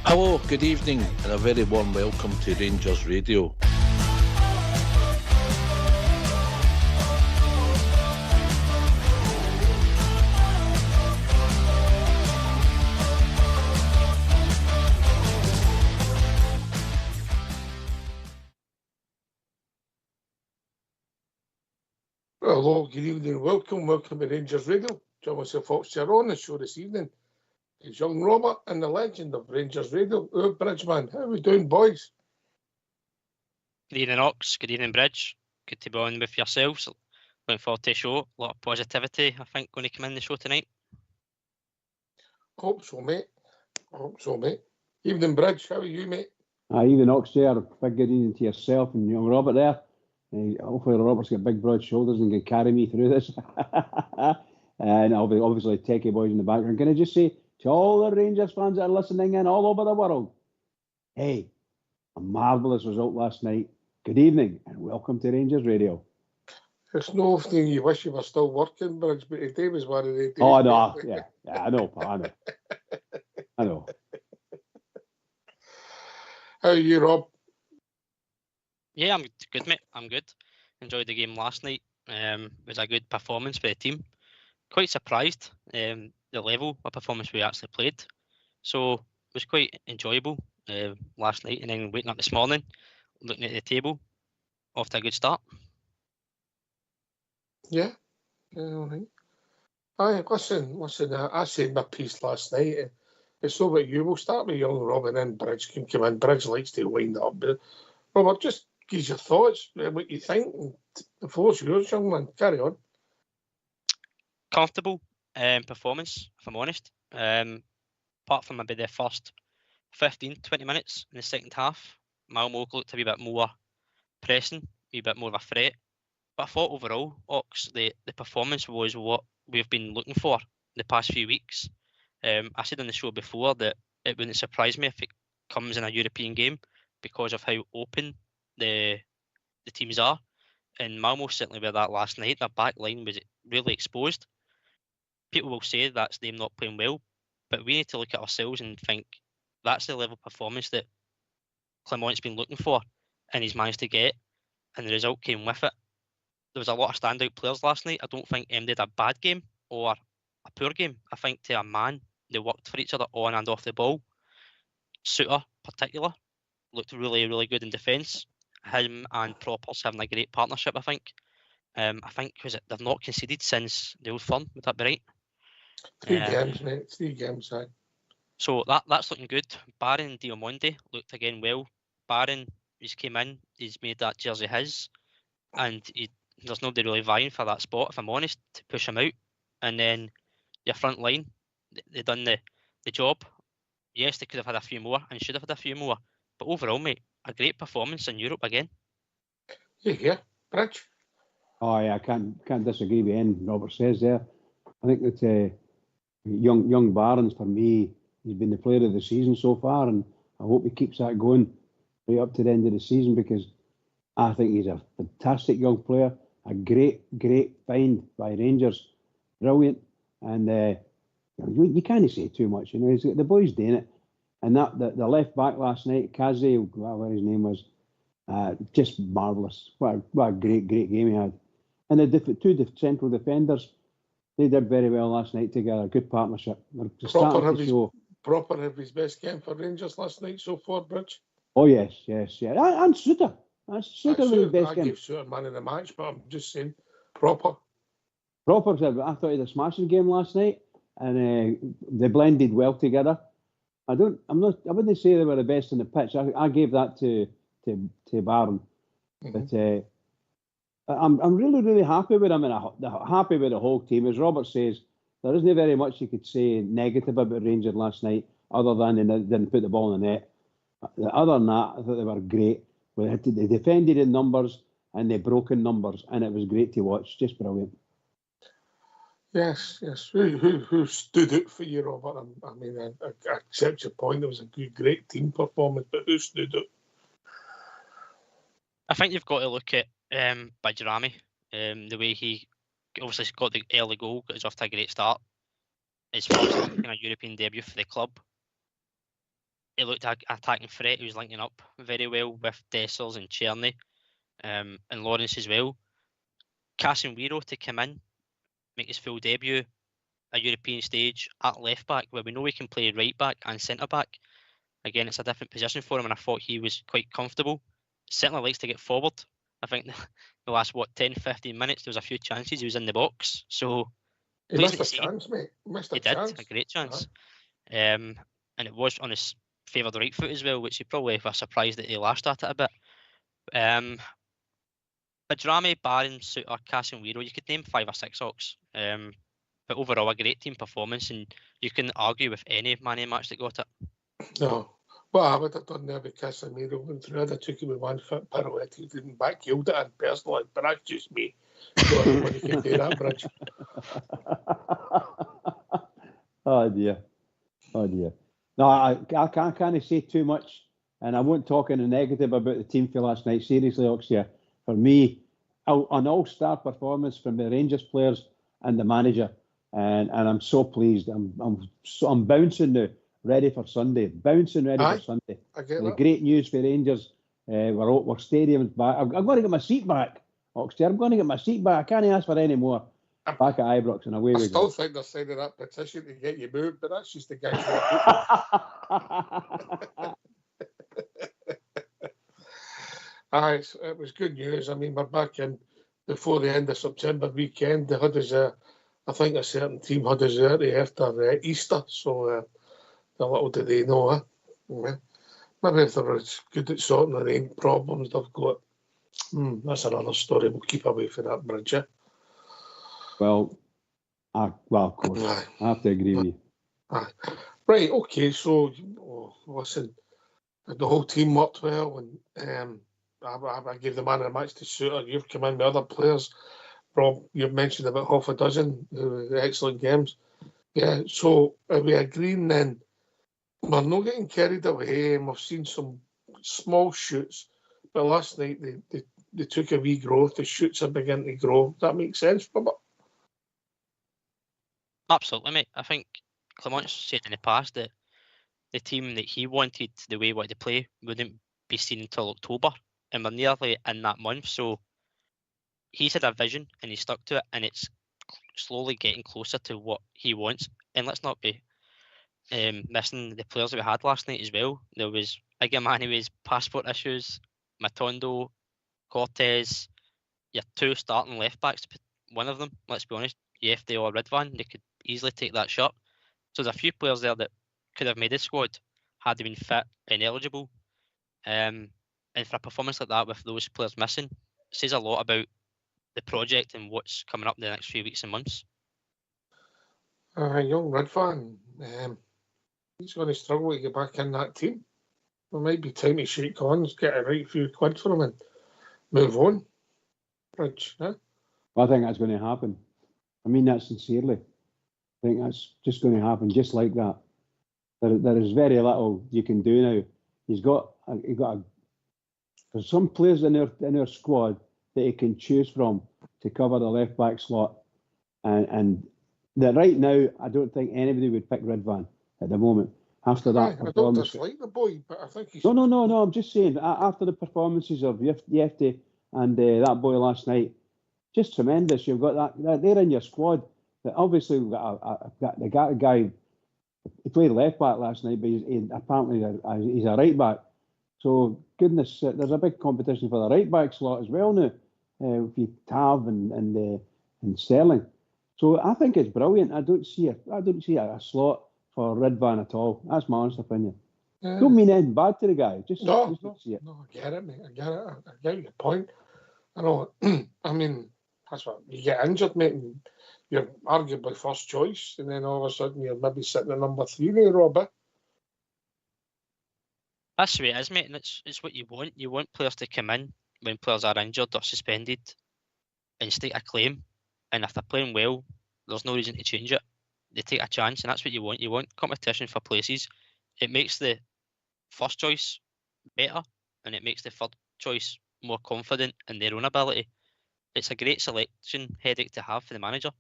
Hello, good evening, and a very warm welcome to Rangers Radio. Hello, good evening, welcome to Rangers Radio. John myself, Fox, you're on the show this evening. It's young Robert and the legend of Rangers Radio, our Bridgeman. How are we doing, boys? Good evening, Ox. Good evening, Bridge. Good to be on with yourselves. Looking forward to the show. A lot of positivity, I think, going to come in the show tonight. Hope so, mate. Evening, Bridge. How are you, mate? Evening, Ox there. Big good evening to yourself and young Robert there. Hopefully Robert's got big broad shoulders and can carry me through this. And obviously Techie boys in the background. Can I just say to all the Rangers fans that are listening in all over the world, hey, a marvellous result last night. Good evening and welcome to Rangers Radio. It's no often you wish you were still working, Bridge, but today was one of the days. Oh, no, yeah, I know. How are you, Rob? Yeah, I'm good, mate. I'm good. Enjoyed the game last night. It was a good performance for the team. Quite surprised the level of performance we actually played. So it was quite enjoyable last night. And then waking up this morning, looking at the table, off to a good start. Yeah, all right. Aye, listen. I said my piece last night. It's over you. We'll start with young Rob and then Bridge can come in. Bridge likes to wind up. But Robert, just give your thoughts, what you think. The floor's yours, young man. Carry on. Comfortable performance, if I'm honest. Apart from maybe the first 15-20 minutes in the second half, Malmo looked a wee bit more pressing, a wee bit more of a threat. But I thought overall, Ox, the performance was what we've been looking for the past few weeks. I said on the show before that it wouldn't surprise me if it comes in a European game because of how open the teams are. And Malmo certainly were that last night. Their back line was really exposed. People will say that's them not playing well, but we need to look at ourselves and think that's the level of performance that Clement's been looking for and he's managed to get, and the result came with it. There was a lot of standout players last night. I don't think M did a bad game or a poor game. I think to a man, they worked for each other on and off the ball. Suter, particular, looked really, really good in defence. Him and Propper's having a great partnership, I think. I think they've not conceded since the Old Firm. Would that be right? 3 games, mate. 3 games, aye. So that's looking good. Barron and Diamonde looked again well. Barron, he's came in, he's made that jersey his, and there's nobody really vying for that spot, if I'm honest, to push him out. And then your front line, they done the job. Yes, they could have had a few more and should have had a few more. But overall, mate, a great performance in Europe again. Yeah, Bridge? Oh, yeah, I can't disagree with anything Robert says there. I think that young Barron's, for me, he's been the player of the season so far, and I hope he keeps that going right up to the end of the season because I think he's a fantastic young player, a great find by Rangers. Brilliant. And you can't say too much, you know. The boy's doing it. And the left back last night, Kazi, whatever his name was, just marvellous. What a great game he had. And the two central defenders, they did very well last night together. Good partnership. Proper have his best game for Rangers last night so far, Bridge. Oh yes. And Suter. Suter was his best game. I gave Suter man of the match, but I'm just saying, Proper. I thought he had a smashing game last night, and they blended well together. I wouldn't say they were the best on the pitch. I gave that to Barron, but I'm really happy with him, and happy with the whole team. As Robert says, there isn't very much you could say negative about Rangers last night, other than they didn't put the ball in the net. Other than that, I thought they were great. They defended in numbers and they broke in numbers, and it was great to watch. Just brilliant. Yes. Who stood out for you, Robert? I mean, I accept your point. It was a great team performance, but who stood out? I think you've got to look at Bajrami. The way he obviously got the early goal, got us off to a great start. His first kind of European debut for the club. He looked like an attacking threat. He was linking up very well with Dessers and Czerny, and Lawrence as well. Casemiro to come in, make his full debut, a European stage at left back, where we know he can play right back and centre back. Again, it's a different position for him, and I thought he was quite comfortable. Certainly likes to get forward. I think the last 10, 15 minutes there was a few chances he was in the box. So He pleasing missed to a see. chance, mate. Missed a He did chance. a great chance, and it was on his favoured right foot as well, which he probably was surprised that he lashed at it a bit. Bajrami, Barron, Suter, Casemiro, you could name 5 or 6 Hawks. But overall, a great team performance, and you couldn't argue with any man of the match that got it. No. What I would have done there with Casemiro going through it, I took him with 1 foot pirouette, he didn't back-heeled it in personally, but that's just me. So everybody can do that, Bridge. Oh dear. No, I can't say too much, and I won't talk in a negative about the team for last night. Seriously, Oxia, for me, an all-star performance from the Rangers players and the manager, and I'm so pleased. I'm bouncing now, ready for Sunday. For Sunday. I get that. Great news for Rangers. We're stadium's back. I'm going to get my seat back, Oxia. I'm going to get my seat back. I can't ask for any more. Back at Ibrox and away I we still go. think they're signing that petition to get you moved, but that's just the guys. It was good news. I mean, we're back in before the end of September weekend. They had us, I think a certain team had us early after Easter, so a little did they know. Maybe if they're as good at sorting their own problems they've got, that's another story. We'll keep away from that, Bridge. Well, of course, I have to agree with you. Right, okay, so listen, the whole team worked well, and I gave the man of the match to Suter. You've come in with other players. Rob, you've mentioned about half a dozen excellent games. Yeah, so are we agreeing then? We're not getting carried away, and we've seen some small shoots, but last night they took a wee growth. The shoots are beginning to grow. Does that make sense, Robert? Absolutely, mate. I think Clement said in the past that the team that he wanted, the way he wanted to play, wouldn't be seen until October, and we're nearly in that month. So he's had a vision and he stuck to it, and it's slowly getting closer to what he wants. And let's not be missing the players that we had last night as well. There was Igamani's passport issues, Matondo, Cortez, your 2 starting left backs. One of them, let's be honest, Yefte or Ridvan, they could easily take that shot. So there's a few players there that could have made the squad had they been fit and eligible. And for a performance like that with those players missing, says a lot about the project and what's coming up in the next few weeks and months. Young Ridvan, he's going to struggle to get back in that team. It might be time to shake hands, get a right few quid for him and move on. Rich, huh? Well, I think that's going to happen. I mean that sincerely. I think that's just going to happen just like that. There is very little you can do now. There's some players in our squad that he can choose from to cover the left back slot, and that right now I don't think anybody would pick Ridvan at the moment after that performance. I don't dislike the boy, but I think he's No. I'm just saying after the performances of Yefte and that boy last night, just tremendous. You've got that they're in your squad. That obviously we've got a guy. He played left back last night, but apparently he's a right back. So goodness, there's a big competition for the right back slot as well now. If you Tav and Sterling, so I think it's brilliant. I don't see a slot for Ridvan at all. That's my honest opinion. Don't mean anything bad to the guy. Just don't see it. No, I get it, mate. I get it. I get your point. I know. I mean, that's what you get injured, mate. And you're arguably first choice, and then all of a sudden you're maybe sitting at number 3 there, Robbie. That's the way it is, mate, and it's what you want. You want players to come in when players are injured or suspended and state a claim. And if they're playing well, there's no reason to change it. They take a chance, and that's what you want. You want competition for places. It makes the first choice better, and it makes the third choice more confident in their own ability. It's a great selection headache to have for the manager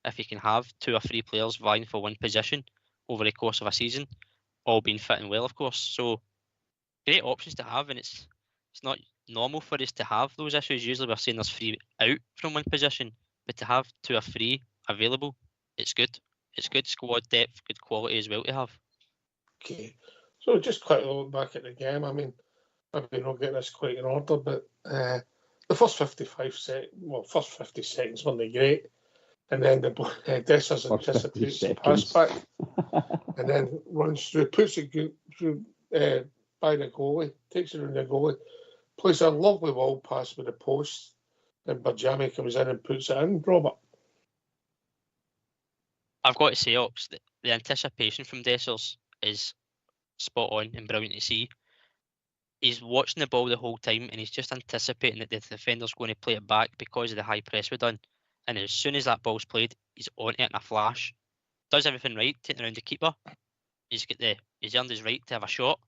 if you can have 2 or 3 players vying for one position over the course of a season, all being fit and well, of course. So great options to have, and it's not normal for us to have those issues. Usually we're seeing there's 3 out from one position, but to have 2 or 3 available, it's good. It's good squad depth, good quality as well to have. Okay, so just quickly look back at the game. I mean, maybe not getting this quite in order, but the first 50 seconds weren't they great, and then the Dessers anticipates the pass back, and then runs through, puts it through by the goalie, takes it around the goalie, plays a lovely wall pass with the post, and Bajami comes in and puts it in. Robert, I've got to say, Ox, the anticipation from Dessers is spot on and brilliant to see. He's watching the ball the whole time and he's just anticipating that the defender's going to play it back because of the high press we've done. And as soon as that ball's played, he's on it in a flash. Does everything right, taking around the keeper. He's earned his right to have a shot.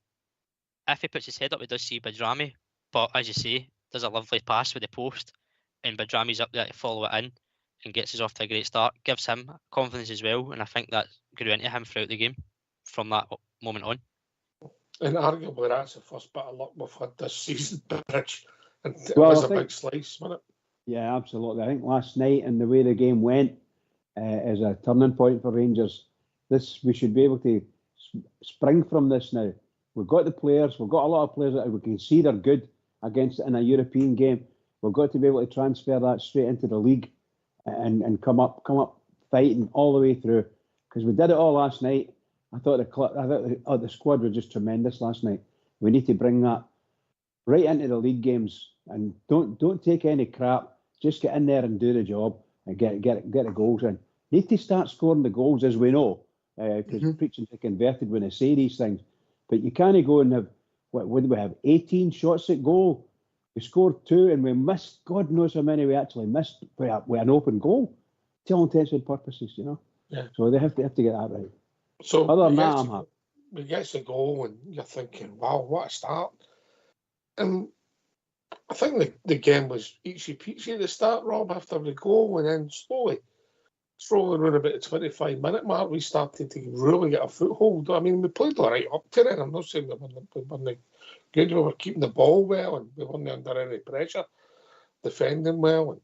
If he puts his head up, he does see Badrami. But as you say, does a lovely pass with the post. And Badrami's up there to follow it in and gets us off to a great start. Gives him confidence as well. And I think that grew into him throughout the game from that moment on. and arguably that's the first bit of luck we've had this season, Rich. And it was a big slice, wasn't it? Yeah, absolutely. I think last night and the way the game went is a turning point for Rangers. We should be able to spring from this now. We've got the players. We've got a lot of players that we can see they're good against in a European game. We've got to be able to transfer that straight into the league and come up fighting all the way through. Because we did it all last night. I thought the squad was just tremendous last night. We need to bring that right into the league games and don't take any crap. Just get in there and do the job and get the goals in. Need to start scoring the goals, as we know, because preaching to converted when I say these things. But you can't go and have, what did we have, 18 shots at goal? We scored 2 and we missed, God knows how many we actually missed with an open goal. To all intents and purposes, you know. Yeah. So they have to get that right. So other than that, I'm happy. We get the goal and you're thinking, wow, what a start. And I think the game was eachy-peachy at the start, Rob, after the goal, and then slowly around about the 25-minute mark, we started to really get a foothold. I mean, we played all right up to then. I'm not saying we weren't good. We were keeping the ball well, and we weren't under any pressure, defending well,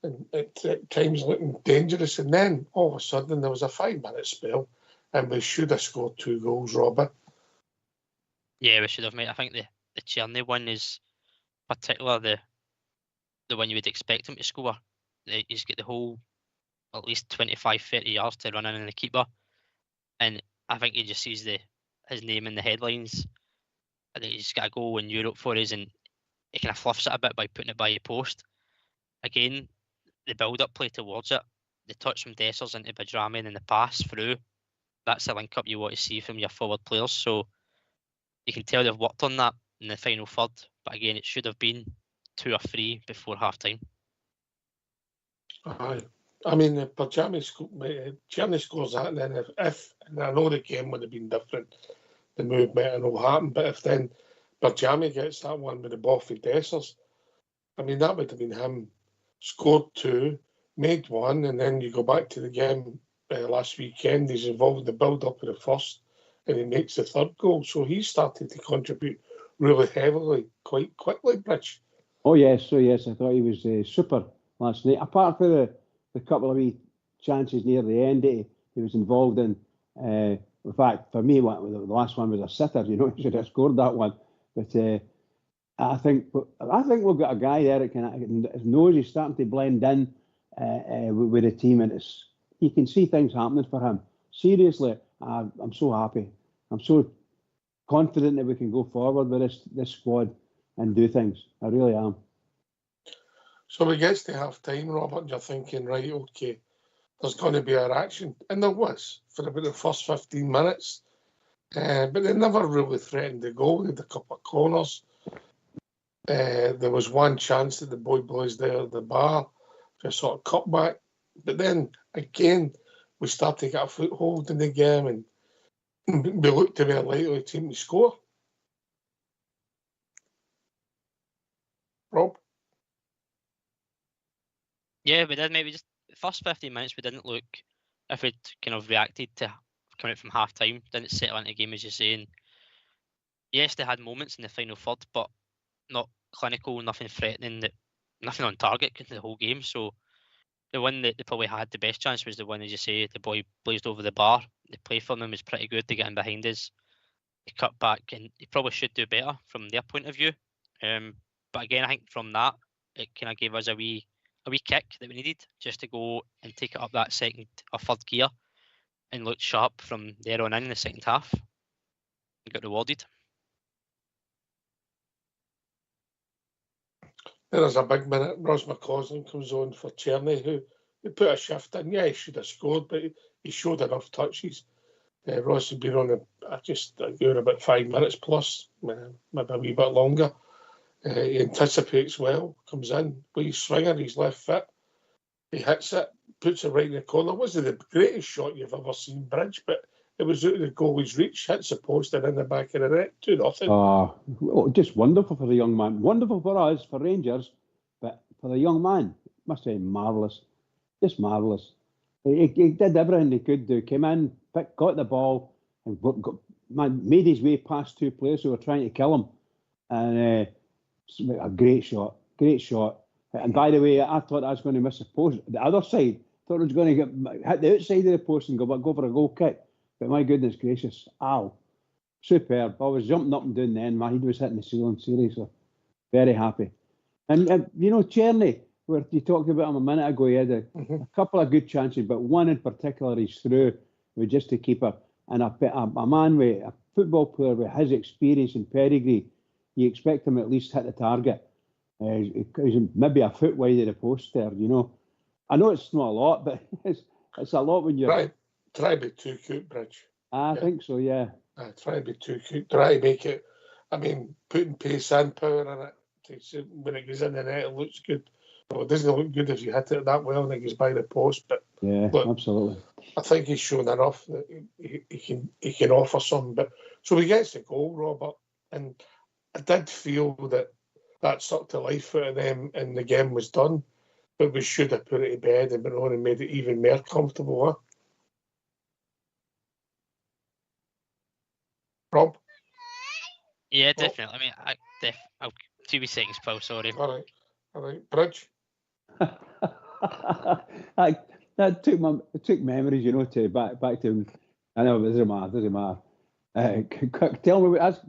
and at times looking dangerous. And then, all of a sudden, there was a 5-minute spell, and we should have scored 2 goals, Robert. Yeah, we should have, mate. I think the Tierney one is particularly the one you would expect him to score. He's got the whole at least 25-30 yards to run in the keeper, and I think he just sees his name in the headlines. I think he's got a goal in Europe for us, and he kind of fluffs it a bit by putting it by the post. Again, the build-up play towards it, the touch from Dessers into Badrami and then the pass through, that's the link-up you want to see from your forward players. So you can tell they've worked on that in the final third, but again, it should have been 2 or 3 before half-time. Aye. I mean, if Bajami scores that, and then if and I know the game would have been different, the move might have not happened, but if then Bajami gets that one with the ball for Dessers, I mean, that would have been him, scored 2, made 1, and then you go back to the game last weekend, he's involved in the build-up of the first, and he makes the 3rd goal, so he started to contribute really heavily, quite quickly, Rich. Oh, yes, I thought he was super last night. Apart from the couple of wee chances near the end, he was involved in. In fact, for me, the last one was a sitter. You know, he should have scored that one. But I think we've got a guy there that his nose is starting to blend in with the team, and you can see things happening for him. Seriously, I'm so happy. I'm so confident that we can go forward with this squad and do things. I really am. So we get to half-time, Robert, and you're thinking, right, okay, there's going to be a reaction. And there was for about the first 15 minutes. But they never really threatened the goal. They had a couple of corners. There was one chance that the boys there at the bar for a sort of cutback. But then, again, we started to get a foothold in the game and we looked to be a likely team to score. Yeah, we did. Maybe just the first 15 minutes, we didn't look, if we'd kind of reacted to coming out from half time, didn't settle into the game, as you're saying. Yes, they had moments in the final third, but not clinical, nothing threatening, nothing on target the whole game. So the one that they probably had the best chance was the one, as you say, the boy blazed over the bar. The play from them was pretty good to get in behind us. He cut back, and he probably should do better from their point of view. But again, I think from that, it kind of gave us a wee kick that we needed just to go and take it up that second or third gear and look sharp from there on in the second half. We got rewarded. There's a big minute. Ross McCausland comes on for Cherny, who put a shift in. Yeah, he should have scored, but he showed enough touches. Ross had been on about 5 minutes plus, maybe a wee bit longer. He anticipates well, comes in, wee swinger, he's left foot. He hits it, puts it right in the corner. It wasn't the greatest shot you've ever seen, Bridge, but it was out of the goalie's reach, hits the post and in the back of the net, 2-0. Just wonderful for the young man. Wonderful for us, for Rangers, but for the young man, must say marvellous. Just marvellous. He did everything he could do. Came in, got the ball, and made his way past two players who were trying to kill him. And a great shot. And by the way, I thought I was going to miss a post. The other side, thought it was going to hit the outside of the post and go for a goal kick. But my goodness gracious, ow. Superb. I was jumping up and down then. My head was hitting the ceiling, seriously. Very happy. And, Cherny, where you talked about him a minute ago, he had a couple of good chances, but one in particular he's through with just a keeper. And a man with a football player with his experience and pedigree, you expect him at least hit the target. He's maybe a foot wide of the post there, I know it's not a lot, but it's a lot when you're... Right. Try to be too cute, Bridge. I think so, yeah. Try to be too cute. Try to make it, putting pace and power in it. When it goes in the net, it looks good. Well, it doesn't look good if you hit it that well and it goes by the post. But yeah, look, absolutely. I think he's shown enough that he can offer something. But so he gets the goal, Robert, and I did feel that sucked the life out of them and the game was done. But we should have put it to bed and been on and made it even more comfortable, huh? Rob? Yeah, definitely. I'll 2 seconds, Paul, sorry. All right. Bridge? that took memories, to back to... I know, it doesn't matter. Tell me, ask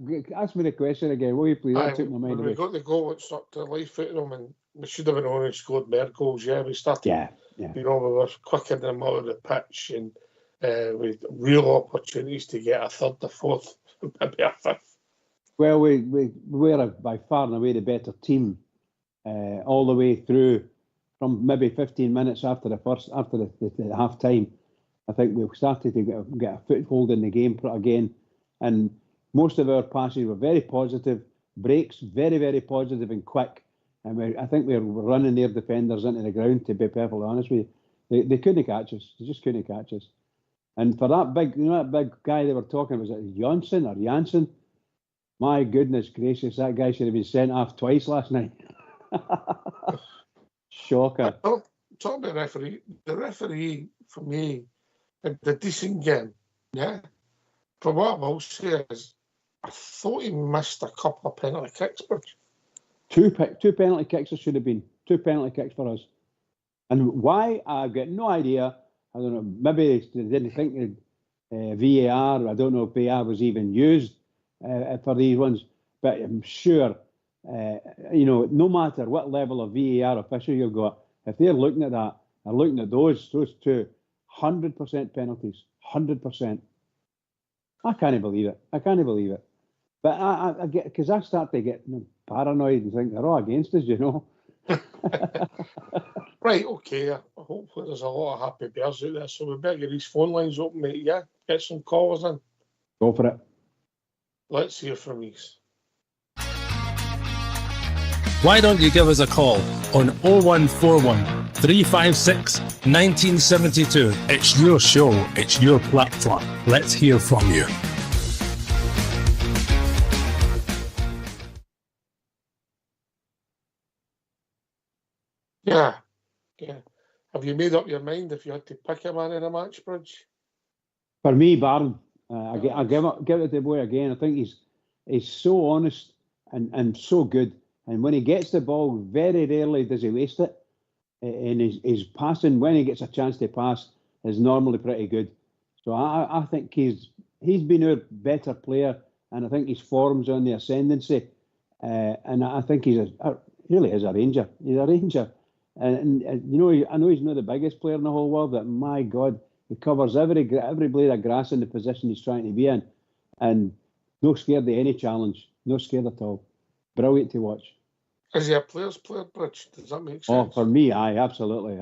me the question again, will you please? That took my mind away. We got the goal, it sucked the life out of them, and we should have been on and scored more goals, yeah. We started, yeah. We were quick in the middle of the pitch, and with real opportunities to get a third, a fourth, maybe a fifth. Well, we were by far and away the better team all the way through, from maybe 15 minutes after the half time. I think we started to get a foothold in the game again, and most of our passes were very positive, breaks very, very positive and quick. And I think we were running their defenders into the ground, to be perfectly honest with you. They couldn't catch us. They just couldn't catch us. And for that big guy they were talking, was it Janssen? My goodness gracious, that guy should have been sent off twice last night. Shocker. Talk about referee. The referee, for me, had a decent game. Yeah. For what I will say is, I thought he missed a couple of penalty kicks, but two penalty kicks there should have been. 2 penalty kicks for us. And why? I've got no idea. I don't know. Maybe they didn't think VAR. I don't know if VAR was even used for these ones. But I'm sure, no matter what level of VAR official you've got, if they're looking at that, they're looking at those 2, 100% penalties, 100%. I can't believe it. But I get, because I start to get paranoid and think they're all against us, Right, okay. Hopefully there's a lot of happy bears out there, so we better get these phone lines open, mate. Yeah, get some callers in. Go for it. Let's hear from these. Why don't you give us a call on 0141 356 1972. It's your show, it's your platform. Let's hear from you. Yeah, Yeah. Have you made up your mind if you had to pick a man in a match, Bridge? For me, Barron, I give it to the boy again. I think he's so honest and so good. And when he gets the ball, very rarely does he waste it. And his passing, when he gets a chance to pass, is normally pretty good. So I think he's been our better player, and I think his form's on the ascendancy. And I think he really is a Ranger. He's a Ranger. And you know, I know he's not the biggest player in the whole world, but my God, he covers every blade of grass in the position he's trying to be in, and no scared of any challenge, no scared at all. Brilliant to watch. Is he a player's player, Bridge? Does that make sense? Oh, for me, absolutely.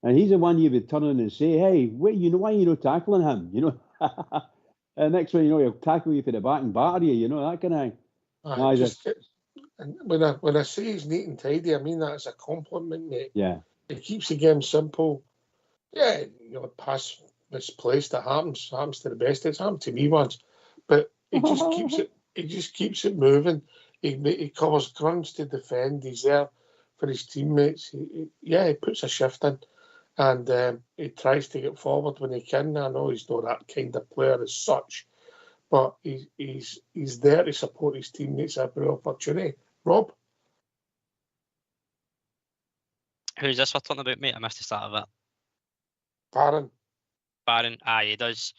And he's the one you would turn on and say, "Hey, wait, you know why you're not tackling him?" You know, and next one you know, he'll tackle you for the back and batter you. You know, that kind of thing. And when I say he's neat and tidy, I mean that as a compliment, mate. Yeah. He keeps the game simple. Yeah, you know, pass misplaced. It happens to the best. It's happened to me once, but he just keeps it. He just keeps it moving. He covers grunts to defend. He's there for his teammates. He puts a shift in, and he tries to get forward when he can. I know he's not that kind of player as such, but he's there to support his teammates every opportunity. Rob? Who's this we're talking about, mate? I missed the start of it. Barron. Aye, he does.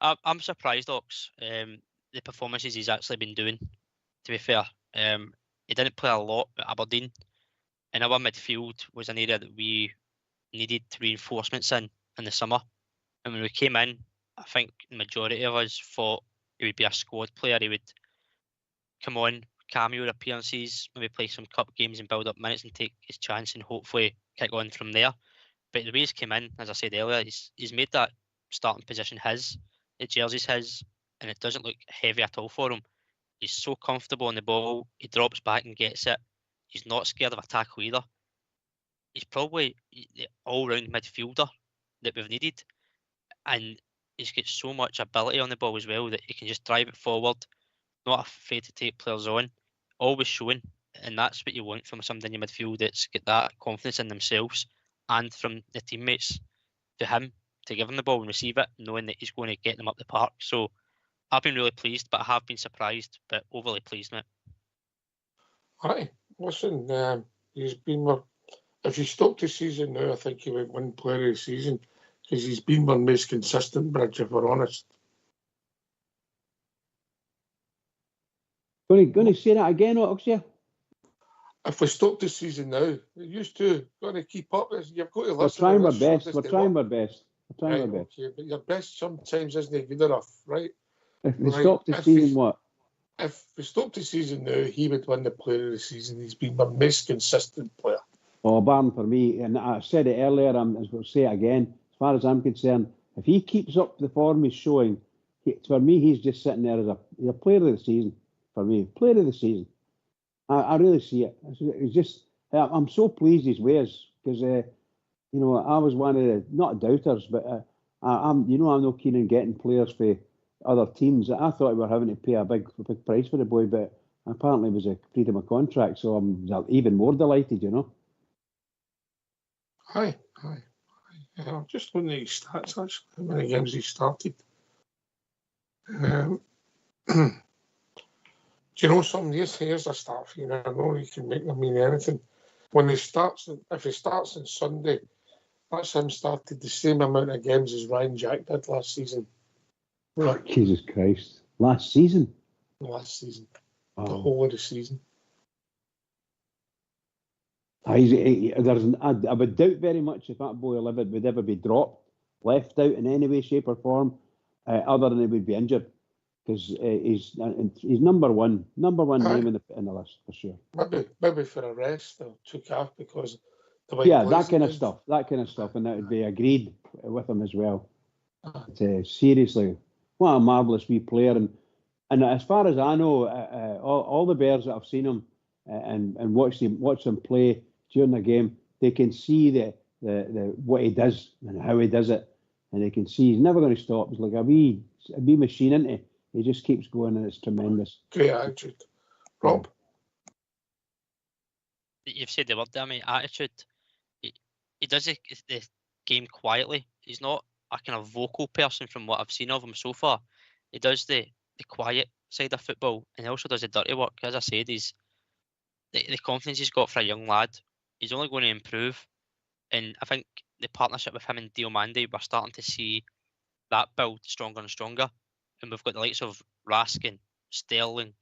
I'm surprised, Ox. The performances he's actually been doing, to be fair. He didn't play a lot at Aberdeen, and our midfield was an area that we needed reinforcements in the summer. And when we came in, I think the majority of us thought he would be a squad player. He would come on, cameo appearances, maybe play some cup games and build up minutes and take his chance and hopefully kick on from there. But the way he's come in, as I said earlier, he's made that starting position his, the jersey's his, and it doesn't look heavy at all for him. He's so comfortable on the ball, he drops back and gets it. He's not scared of a tackle either. He's probably the all-round midfielder that we've needed. And he's got so much ability on the ball as well that he can just drive it forward, not afraid to take players on, always showing. And that's what you want from somebody in your midfield that's got that confidence in themselves and from the teammates to him to give him the ball and receive it, knowing that he's going to get them up the park. So I've been really pleased, but I have been surprised, but overly pleased, mate. Aye, listen, he's been if you stop the season now, I think he would win player of the season because he's been one most consistent, Bridge, if we're honest. Going to say that again, Oxia? If we stop the season now, we used to going to keep up. You've got to listen. We're trying our best. We're trying our best. Okay, but your best sometimes isn't good enough, right? If we stop the season, what? If we stop the season now, he would win the player of the season. He's been the most consistent player. Oh, Barron for me, and I said it earlier, I'm going to say it again. As far as I'm concerned, if he keeps up the form he's showing, for me, he's just sitting there as a player of the season. For me, player of the season. I really see it. It's just, I'm so pleased his ways because, you know, I was one of the, not doubters, but I'm not keen on getting players for other teams. I thought we were having to pay a big price for the boy, but apparently it was a freedom of contract, so I'm even more delighted, you know. Aye. Yeah, I'm just looking at his stats, actually, how many games he started. Do you know something? Here's a start for you. I know you can make them mean anything. If he starts on Sunday, that's him started the same amount of games as Ryan Jack did last season. Oh, Jesus Christ. Last season? The whole of the season. I would doubt very much if that boy would ever be dropped, left out in any way, shape or form, other than he would be injured. Because he's number one name in the list for sure. Maybe for a rest or took off because that kind of stuff, and that would be agreed with him as well. But, seriously, what a marvellous wee player, and as far as I know, all the Bears that have seen him and watch him play during the game, they can see the what he does and how he does it, and they can see he's never going to stop. He's like a wee machine, isn't he? He just keeps going, and it's tremendous. Great attitude. Rob? You've said the word there, mate, attitude. he does the game quietly. He's not a kind of vocal person from what I've seen of him so far. He does the quiet side of football, and he also does the dirty work. As I said, he's the confidence he's got for a young lad. He's only going to improve, and I think the partnership with him and Diomande, we're starting to see that build stronger and stronger. And we've got the likes of Raskin, Sterling,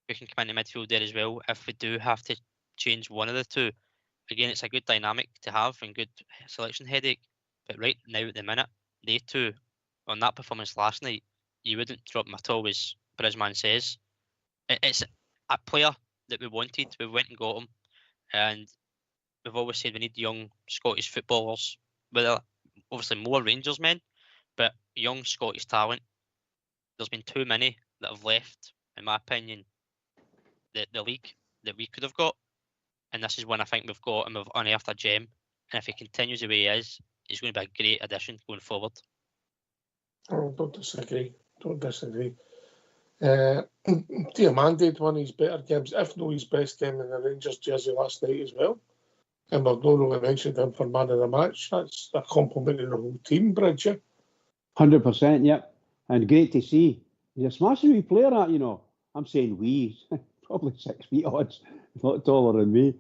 who can come in the midfield there as well. If we do have to change one of the two, again, it's a good dynamic to have and good selection headache. But right now at the minute, they two, on that performance last night, you wouldn't drop them at all, as Brisman says. It's a player that we wanted. We went and got him. And we've always said we need young Scottish footballers, whether obviously more Rangers men, but young Scottish talent. There's been too many that have left, in my opinion, the league that we could have got. And this is one I think we've got, and we've unearthed a gem. And if he continues the way he is, he's going to be a great addition going forward. Oh, don't disagree. Diamande did one of his better games, if not his best game in the Rangers jersey last night as well. And we've not really mentioned him for man of the match. That's a compliment to the whole team, Bridget. 100%, yep. And great to see. He's a smashing wee player, that, I'm saying wee. Probably 6 feet odds. He's not taller than me.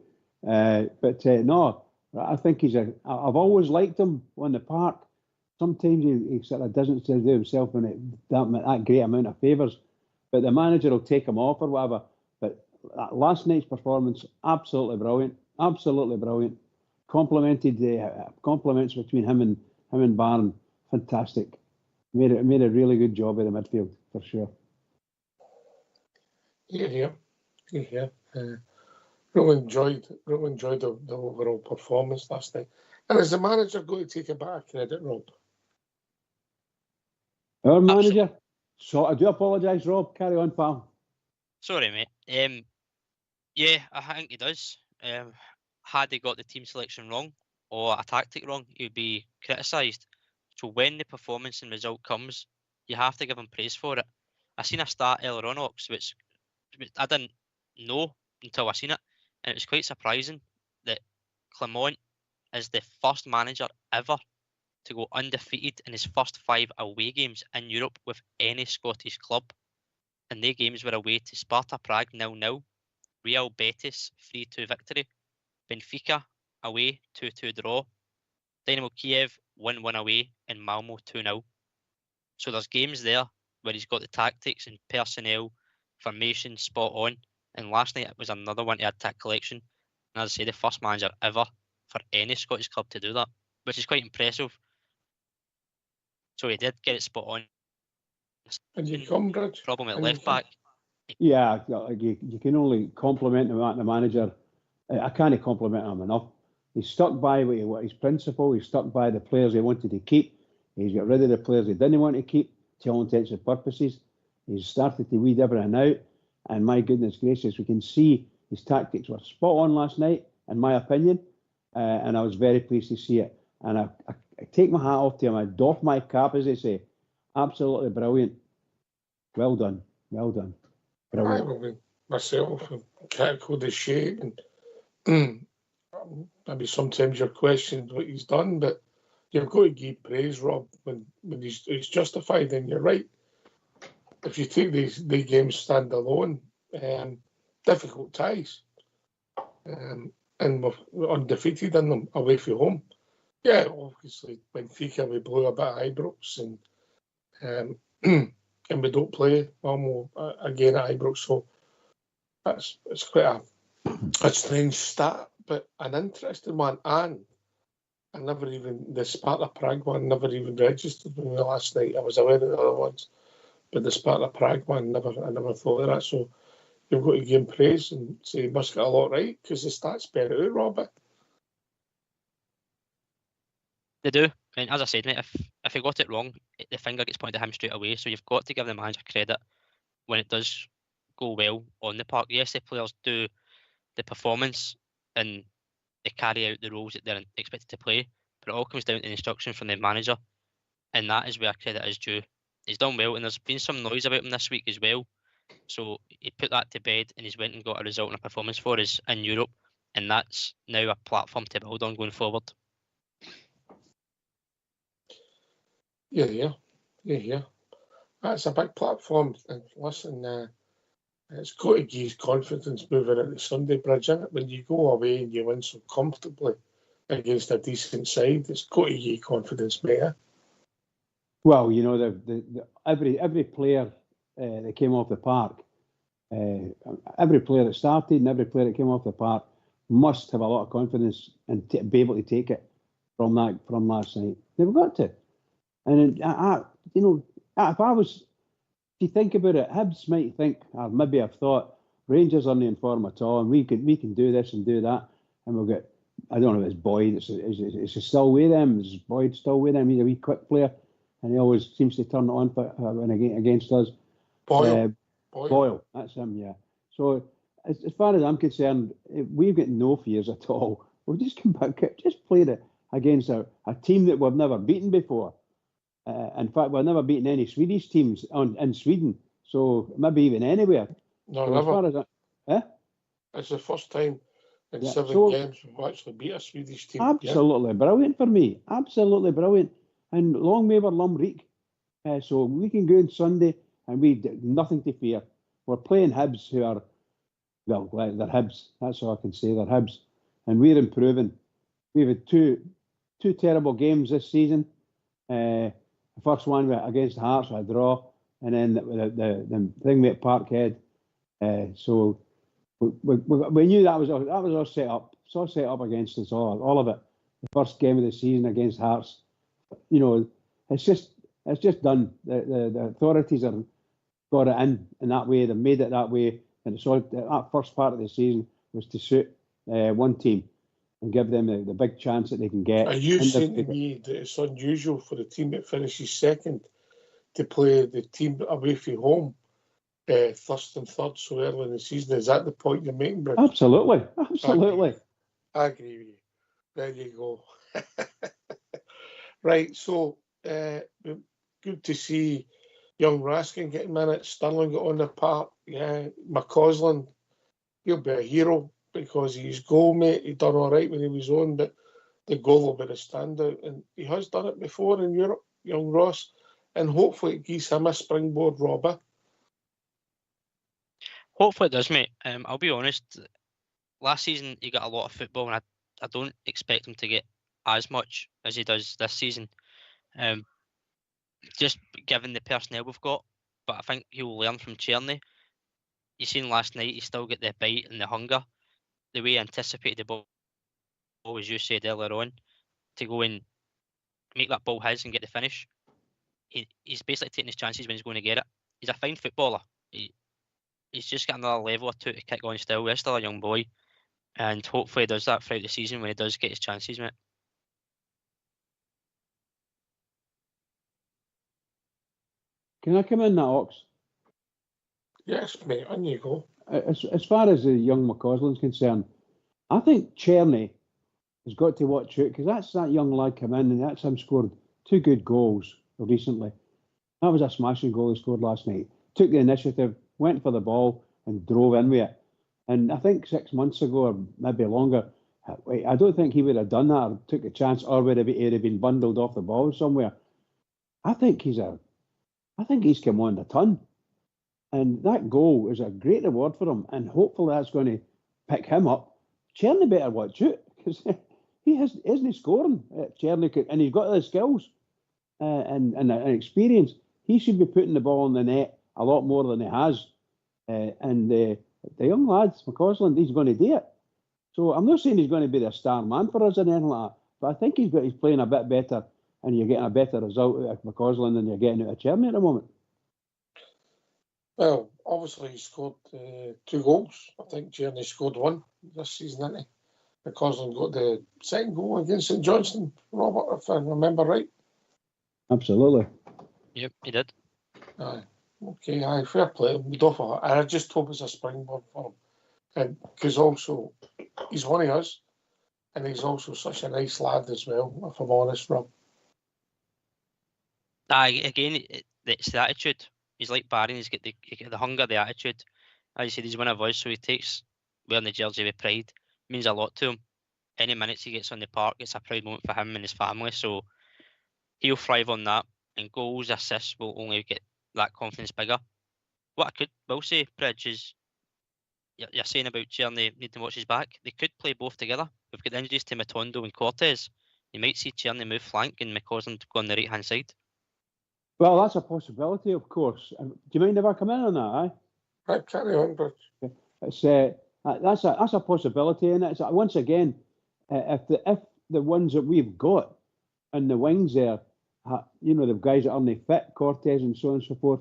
No, I think I've always liked him on the park. Sometimes he sort of doesn't do himself that great amount of favours. But the manager will take him off or whatever. But last night's performance, absolutely brilliant. Absolutely brilliant. Compliments between him and Barron. Fantastic. Made a really good job in the midfield, for sure. Yeah. Really enjoyed the overall performance last night. And is the manager going to take a back credit, Rob? Our manager? So I do apologise, Rob. Carry on, pal. Sorry, mate. Yeah, I think he does. Had he got the team selection wrong or a tactic wrong, he would be criticised. So when the performance and result comes, you have to give him praise for it. I seen a stat earlier on, Ox, which I didn't know until I seen it, and it was quite surprising that Clement is the first manager ever to go undefeated in his first 5 away games in Europe with any Scottish club. And their games were away to Sparta Prague 0-0, Real Betis 3-2 victory, Benfica away 2-2 draw, Dynamo Kiev 1-1 away, and Malmo 2-0. So there's games there where he's got the tactics and personnel, formation spot on. And last night it was another one to add to that collection. And as I say, the first manager ever for any Scottish club to do that, which is quite impressive. So he did get it spot on. And you come, Bridge. Problem at left back. Yeah, you can only compliment the manager. I can't compliment him enough. He's stuck by what his principle. He's stuck by the players he wanted to keep. He's got rid of the players he didn't want to keep, to all intents and purposes. He's started to weed everything out. And my goodness gracious, we can see his tactics were spot on last night, in my opinion. And I was very pleased to see it. And I take my hat off to him. I doff my cap, as they say. Absolutely brilliant. Well done. Brilliant. I myself, critical the shape, and maybe sometimes you're questioning what he's done, but you've got to give praise, Rob, when he's justified, and you're right. If you take the games stand alone, difficult ties, and we're undefeated in them away from home. Yeah, obviously, Benfica, we blew a bit of Ibrox, and we don't play Malmo again at Ibrox, so it's quite a strange stat, but an interesting one. And I never even, the Sparta Prague one never even registered with me last night. I was aware of the other ones, but the Sparta Prague one, I never thought of that. So you've got to give him praise and say he must get a lot right, because the stats bear it out, Robert. They do. And as I said, mate, if he got it wrong, the finger gets pointed at him straight away. So you've got to give the manager credit when it does go well on the park. Yes, the players do the performance and they carry out the roles that they're expected to play, but it all comes down to the instruction from the manager, and that is where credit is due. He's done well, and there's been some noise about him this week as well. So he put that to bed, and he's went and got a result and a performance for us in Europe, and that's now a platform to build on going forward. Yeah. That's a big platform. And listen, it's got to give confidence moving into Sunday Bridge, isn't it? When you go away and you win so comfortably against a decent side, it's got to give confidence, mate. Well, you know, every player that came off the park, every player that started and every player that came off the park must have a lot of confidence and be able to take it from last night. They've got to. And if you think about it, Hibs might think, or maybe I've thought, Rangers aren't in form at all, and we can do this and do that, and we'll get. I don't know if it's Boyd. It's still with them. Is Boyd still with them? He's a wee quick player, and he always seems to turn it on against us. Boyle, that's him. Yeah. So as far as I'm concerned, we've got no fears at all. We've just come back, just played it against a team that we've never beaten before. In fact, we've never beaten any Swedish teams in Sweden, so maybe even anywhere. No, so never. It's the first time in 7 games we've actually beat a Swedish team. Absolutely brilliant for me. Absolutely brilliant. And long may we Lumreek. So we can go on Sunday and we've nothing to fear. We're playing Hibs who are, well, they're Hibs. That's all I can say. They're Hibs. And we're improving. We've had two terrible games this season. The first one against Hearts, a draw, and then the thing at Parkhead. So we knew that was all set up. It's all set up against us all of it. The first game of the season against Hearts. You know, it's just done. The authorities have got it in that way. They've made it that way, and so that first part of the season was to suit one team and give them the big chance that they can get. Are you saying to me that it's unusual for the team that finishes second to play the team away from home first and third so early in the season? Is that the point you're making, Bridge? Absolutely. I agree with you. There you go. Right, so good to see young Raskin getting minutes. Sterling got on the park. Yeah, McCausland, he'll be a hero because he's goal, mate. He done all right when he was on, but the goal will be the standout. And he has done it before in Europe, young Ross. And hopefully it gives him a springboard, Robbie. Hopefully it does, mate. I'll be honest, last season he got a lot of football, and I don't expect him to get as much as he does this season. Just given the personnel we've got, but I think he will learn from Tierney. You seen last night, he still got the bite and the hunger. The way he anticipated the ball, as you said earlier on, to go and make that ball his and get the finish. He's basically taking his chances when he's going to get it. He's a fine footballer. He's just got another level or two to kick on still. He's still a young boy, and hopefully he does that throughout the season when he does get his chances, mate. Can I come in that, Ox? Yes, mate, on you go. As far as the young McCausland's concerned, I think Tierney has got to watch out because that's that young lad come in and that's him scored 2 good goals recently. That was a smashing goal he scored last night. Took the initiative, went for the ball and drove in with it. And I think 6 months ago or maybe longer, I don't think he would have done that or took a chance or would have been bundled off the ball somewhere. I think he's come on the ton. And that goal is a great reward for him. And hopefully that's going to pick him up. Tierney better watch out because he isn't scoring. Tierney and he's got the skills and experience. He should be putting the ball in the net a lot more than he has. And the young lad, McCausland, he's going to do it. So I'm not saying he's going to be the star man for us or anything like that, but I think he's playing a bit better and you're getting a better result out of McCausland than you're getting out of Tierney at the moment. Well, obviously he scored 2 goals. I think Tierney scored 1 this season, didn't he? McCausland got the second goal against St Johnstone, Robert, if I remember right. Absolutely. Yep, he did. Aye. Okay, aye, fair play. We'd offer it. I just hope it's a springboard for him. And because also he's one of us, and he's also such a nice lad as well, if I'm honest, Rob. Aye, again, it's the attitude. He's like Barron, he's got the hunger, the attitude. As you said, he's one of us, so he takes wearing the jersey with pride. It means a lot to him. Any minutes he gets on the park, it's a proud moment for him and his family, so he'll thrive on that. and goals, assists will only get that confidence bigger. What I will say, Bridge, is you're saying about Tierney needing to watch his back. They could play both together. We've got injuries to Matondo and Cortez. You might see Tierney move flank and McCausland go on the right-hand side. Well, that's a possibility, of course. Do you mind if I come in on that? Aye? Right, carry on, Bridge. It's that's a possibility, and it's once again, if the ones that we've got in the wings there, the guys that aren't fit, Cortez and so on and so forth,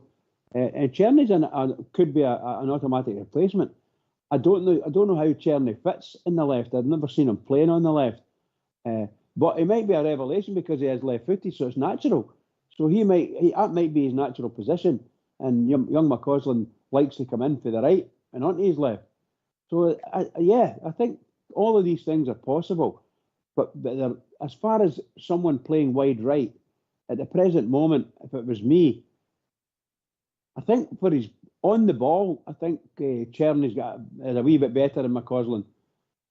and Cherney's could be an automatic replacement. I don't know how Cherney fits in the left. I've never seen him playing on the left, but he might be a revelation because he has left-footed, so it's natural. So that might be his natural position, and young McCausland likes to come in for the right and onto his left. So I think all of these things are possible, but as far as someone playing wide right at the present moment, if it was me, I think for his on the ball, I think Cherney's is a wee bit better than McCausland,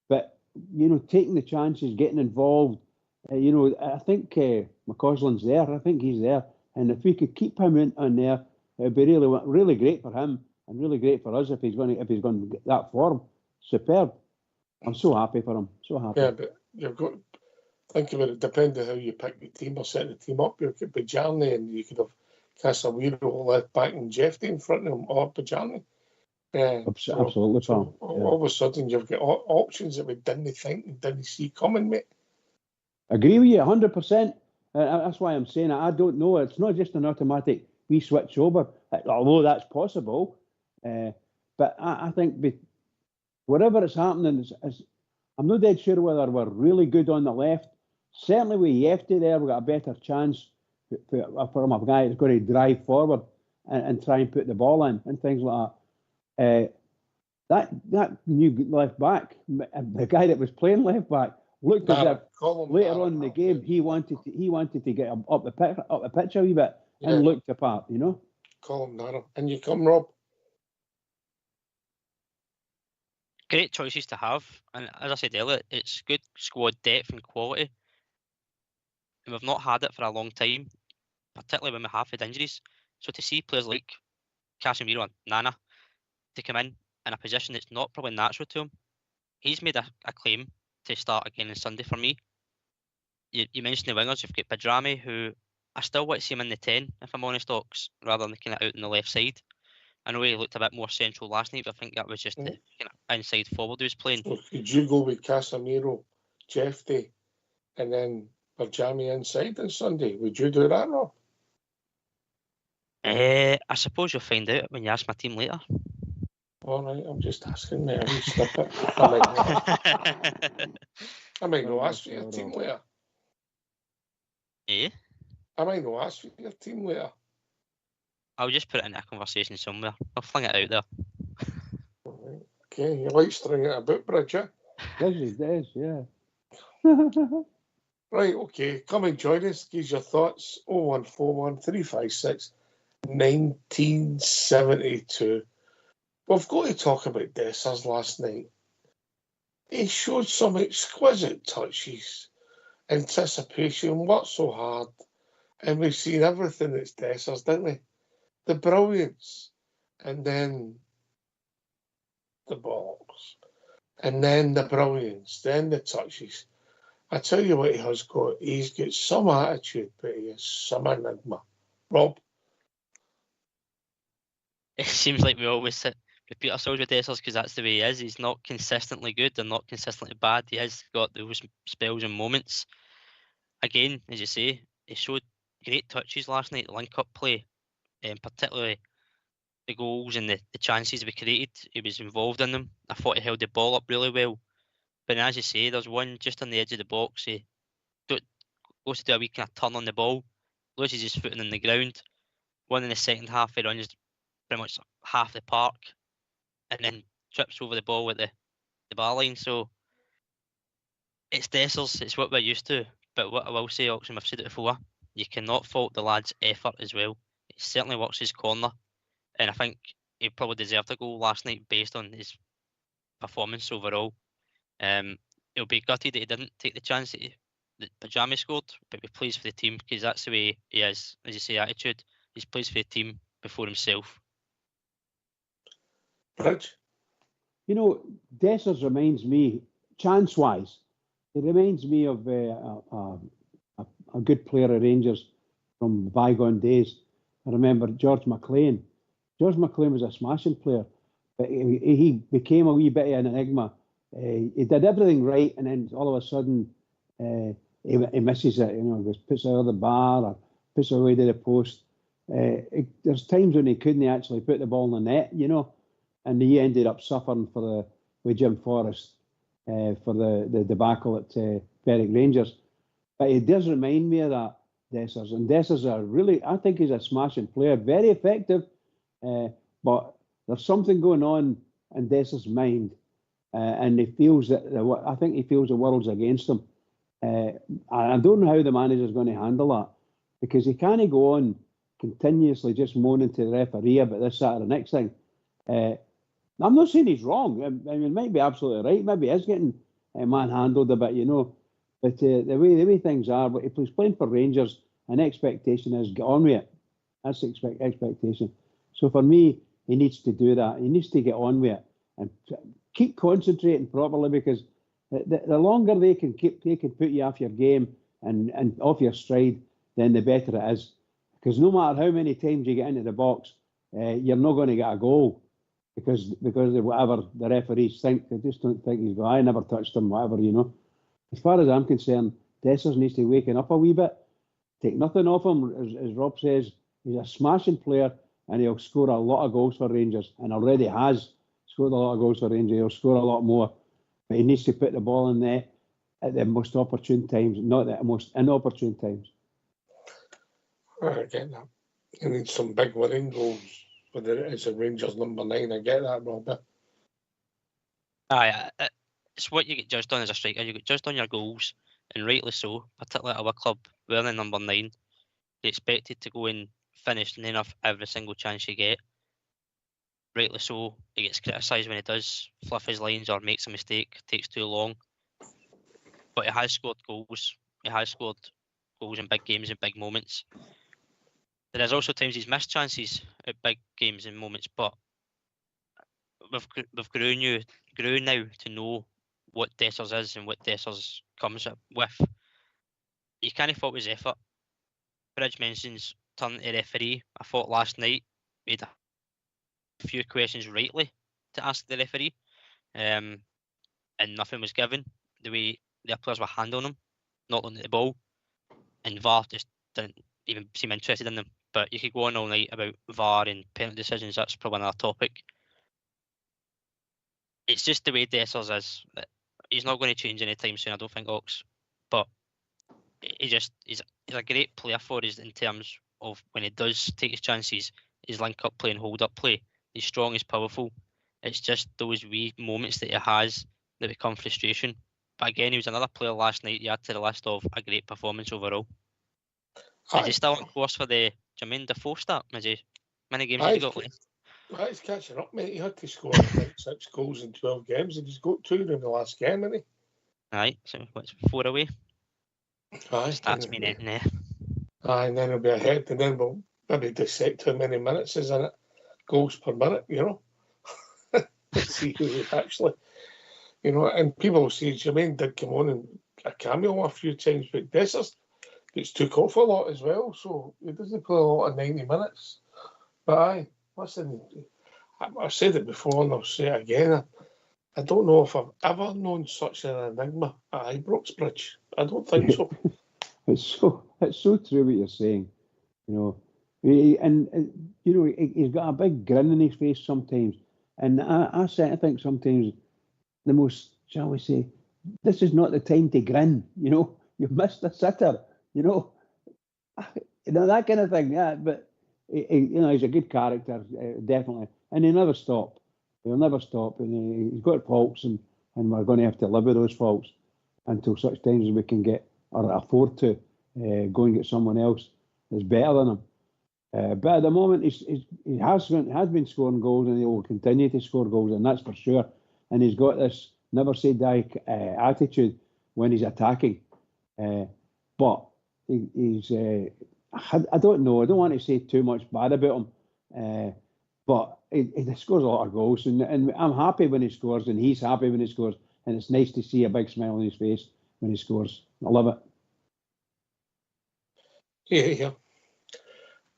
but taking the chances, getting involved. I think McCausland's there. I think he's there, and if we could keep him on there, it'd be really great for him and really great for us if he's going to get that form. Superb. I'm so happy for him. So happy. Yeah, but you've got to think about it. Depending how you pick the team or set the team up, you could be Bajani and you could have Casemiro left back and Jeffy in front of him or Bajani. Absolutely, pal. All of a sudden, you've got options that we didn't think and didn't see coming, mate. Agree with you 100%. That's why I'm saying I don't know. It's not just an automatic we switch over, although that's possible. But I think whatever is happening, I'm not dead sure whether we're really good on the left. Certainly with Yefty there, we've got a better chance from a guy that's going to drive forward and try and put the ball in and things like that. That new left back, the guy that was playing left back, looked as if later on in the game he wanted to get up the pitch a wee bit and looked apart, Call him Nara. And you come, Rob. Great choices to have, and as I said earlier, it's good squad depth and quality, and we've not had it for a long time, particularly when we have had injuries. So to see players like Casemiro and Nana to come in a position that's not probably natural to him, he's made a claim to start again on Sunday for me. You mentioned the wingers. You've got Badrami, who I still want to see him in the 10, if I'm honest, Ox, rather than kind of out on the left side. I know he looked a bit more central last night, but I think that was just the kind of inside forward he was playing. So could you go with Casemiro, Jeffy, and then Bajami inside on Sunday? Would you do that, Rob? I suppose you'll find out when you ask my team later. All right, I'm just asking, mate. I slip it. I might not ask for your team later. Eh? I might not ask for your team later. I'll just put it in a conversation somewhere. I'll fling it out there. Right. Okay, you like stringing it about, Bridge, yeah? He does, yeah. Right, okay. Come and join us. Give your thoughts. 0141 356 1972. We've got to talk about Dessers last night. He showed some exquisite touches, anticipation, worked so hard, and we've seen everything that's Dessers, didn't we? The brilliance, and then the box, and then the brilliance, then the touches. I tell you what he has got. He's got some attitude, but he is some enigma. Rob? It seems like we always repeat ourselves with Dessers because that's the way he is. He's not consistently good and not consistently bad. He has got those spells and moments. Again, as you say, he showed great touches last night, the link-up play, particularly the goals and the chances we created. He was involved in them. I thought he held the ball up really well. But as you say, there's one just on the edge of the box. He goes to do a wee kind of turn on the ball, loses his footing on the ground. One in the second half, he runs pretty much half the park and then trips over the ball with the bar line. So it's Dessers, it's what we're used to. But what I will say, Oxen, I've said it before, you cannot fault the lad's effort as well. He certainly works his corner, and I think he probably deserved a goal last night based on his performance overall. He'll be gutted that he didn't take the chance that he that Bajami scored, but be pleased for the team because that's the way he is, as you say, attitude. He's pleased for the team before himself. Bridge? You know, Dessers reminds me, chance-wise, he reminds me of a good player at Rangers from bygone days. I remember George McLean. George McLean was a smashing player, but he became a wee bit of an enigma. He did everything right, and then all of a sudden he misses it. You know, he puts it out of the bar or puts it away to the post. There's times when he couldn't actually put the ball in the net, you know, and he ended up suffering with Jim Forrest for the debacle at Berwick Rangers. But he does remind me of that, Dessers. And Dessers I think he's a smashing player, very effective, but there's something going on in Dessers' mind, and he feels that I think he feels the world's against him. I don't know how the manager's going to handle that, because he can't go on continuously just moaning to the referee about this, that, or the next thing. I'm not saying he's wrong. I mean, he might be absolutely right. Maybe he is getting manhandled a bit, you know. But the way things are, but if he's playing for Rangers, an expectation is get on with it. That's the expectation. So for me, he needs to do that. He needs to get on with it and keep concentrating properly, because the longer they can put you off your game and off your stride, then the better it is. Because no matter how many times you get into the box, you're not going to get a goal because of whatever the referees think. They just don't think he's I never touched him, whatever, you know. As far as I'm concerned, Dessers needs to waken up a wee bit. Take nothing off him, as Rob says. He's a smashing player, and he'll score a lot of goals for Rangers, and already has scored a lot of goals for Rangers. He'll score a lot more, but he needs to put the ball in there at the most opportune times, not at the most inopportune times. I get that. He needs some big winning goals, whether it is a Rangers number 9. I get that, Robbie. Aye, it's what you get judged on as a striker. You get judged on your goals, and rightly so, particularly at our club, we're in number 9. You're expected to go and finish near enough every single chance you get. Rightly so, he gets criticised when he does fluff his lines or makes a mistake, takes too long. But he has scored goals. He has scored goals in big games and big moments. There's also times he's missed chances at big games and moments, but we've grown now to know what Dessers is and what Dessers comes with. You can't fault his effort. Bridge mentions turning to referee. I thought last night we had a few questions rightly to ask the referee, and nothing was given. The way the players were handling him, not looking at the ball, and VAR just didn't even seem interested in them. But you could go on all night about VAR and penalty decisions. That's probably another topic. It's just the way Dessers is. He's not going to change anytime soon, I don't think, Ox. But he's a great player for us in terms of when he does take his chances, his link-up play and hold-up play. He's strong, he's powerful. It's just those wee moments that he has that become frustration. But again, he was another player last night you add to the list of a great performance overall. Is he still on course for the Jermaine Defoe start? Many games has he got left? He's catching up, mate. He had to score like 6 goals in 12 games, and he's got 2 in the last game, hasn't he? Aye, so what's 4 away? Aye. That's me then. Aye, and then he'll be ahead, and then we'll maybe dissect how many minutes is in it. Goals per minute, you know. See who actually, you know, and people will say Jermaine did come on and a cameo a few times, but Dessers gets took off a lot as well, so he doesn't play a lot of 90 minutes. But aye, listen, I've said it before and I'll say it again. I don't know if I've ever known such an enigma at Ibrox. I don't think so. It's so true what you're saying, you know. And you know, he's got a big grin in his face sometimes, and I think sometimes the most, shall we say, this is not the time to grin. You know, you've missed a sitter. You know, that kind of thing. Yeah, but you know, he's a good character, definitely, and he'll never stop. He'll never stop, and he's got faults, and we're going to have to live with those faults until such times as we can get or afford to go and get someone else that's better than him. But at the moment, he has been scoring goals, and he will continue to score goals, and that's for sure. And he's got this never say die attitude when he's attacking. But he's I don't know. I don't want to say too much bad about him, but he scores a lot of goals, and I'm happy when he scores, and he's happy when he scores, and it's nice to see a big smile on his face when he scores. I love it. Yeah.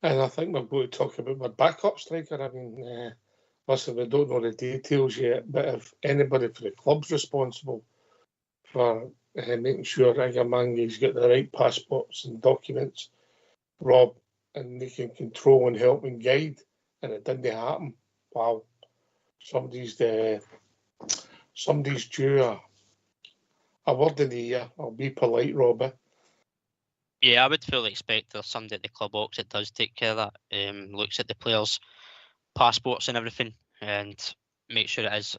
And I think we're going to talk about my backup striker. I mean, listen, we don't know the details yet, but if anybody for the club's responsible for making sure Igamangi's got the right passports and documents, Rob, and they can control and help and guide, and it didn't happen. Wow, somebody's due a word in the ear. I'll be polite, Robbie. Yeah, I would fully expect there's somebody at the club box that does take care of that, looks at the players' passports and everything, and make sure it is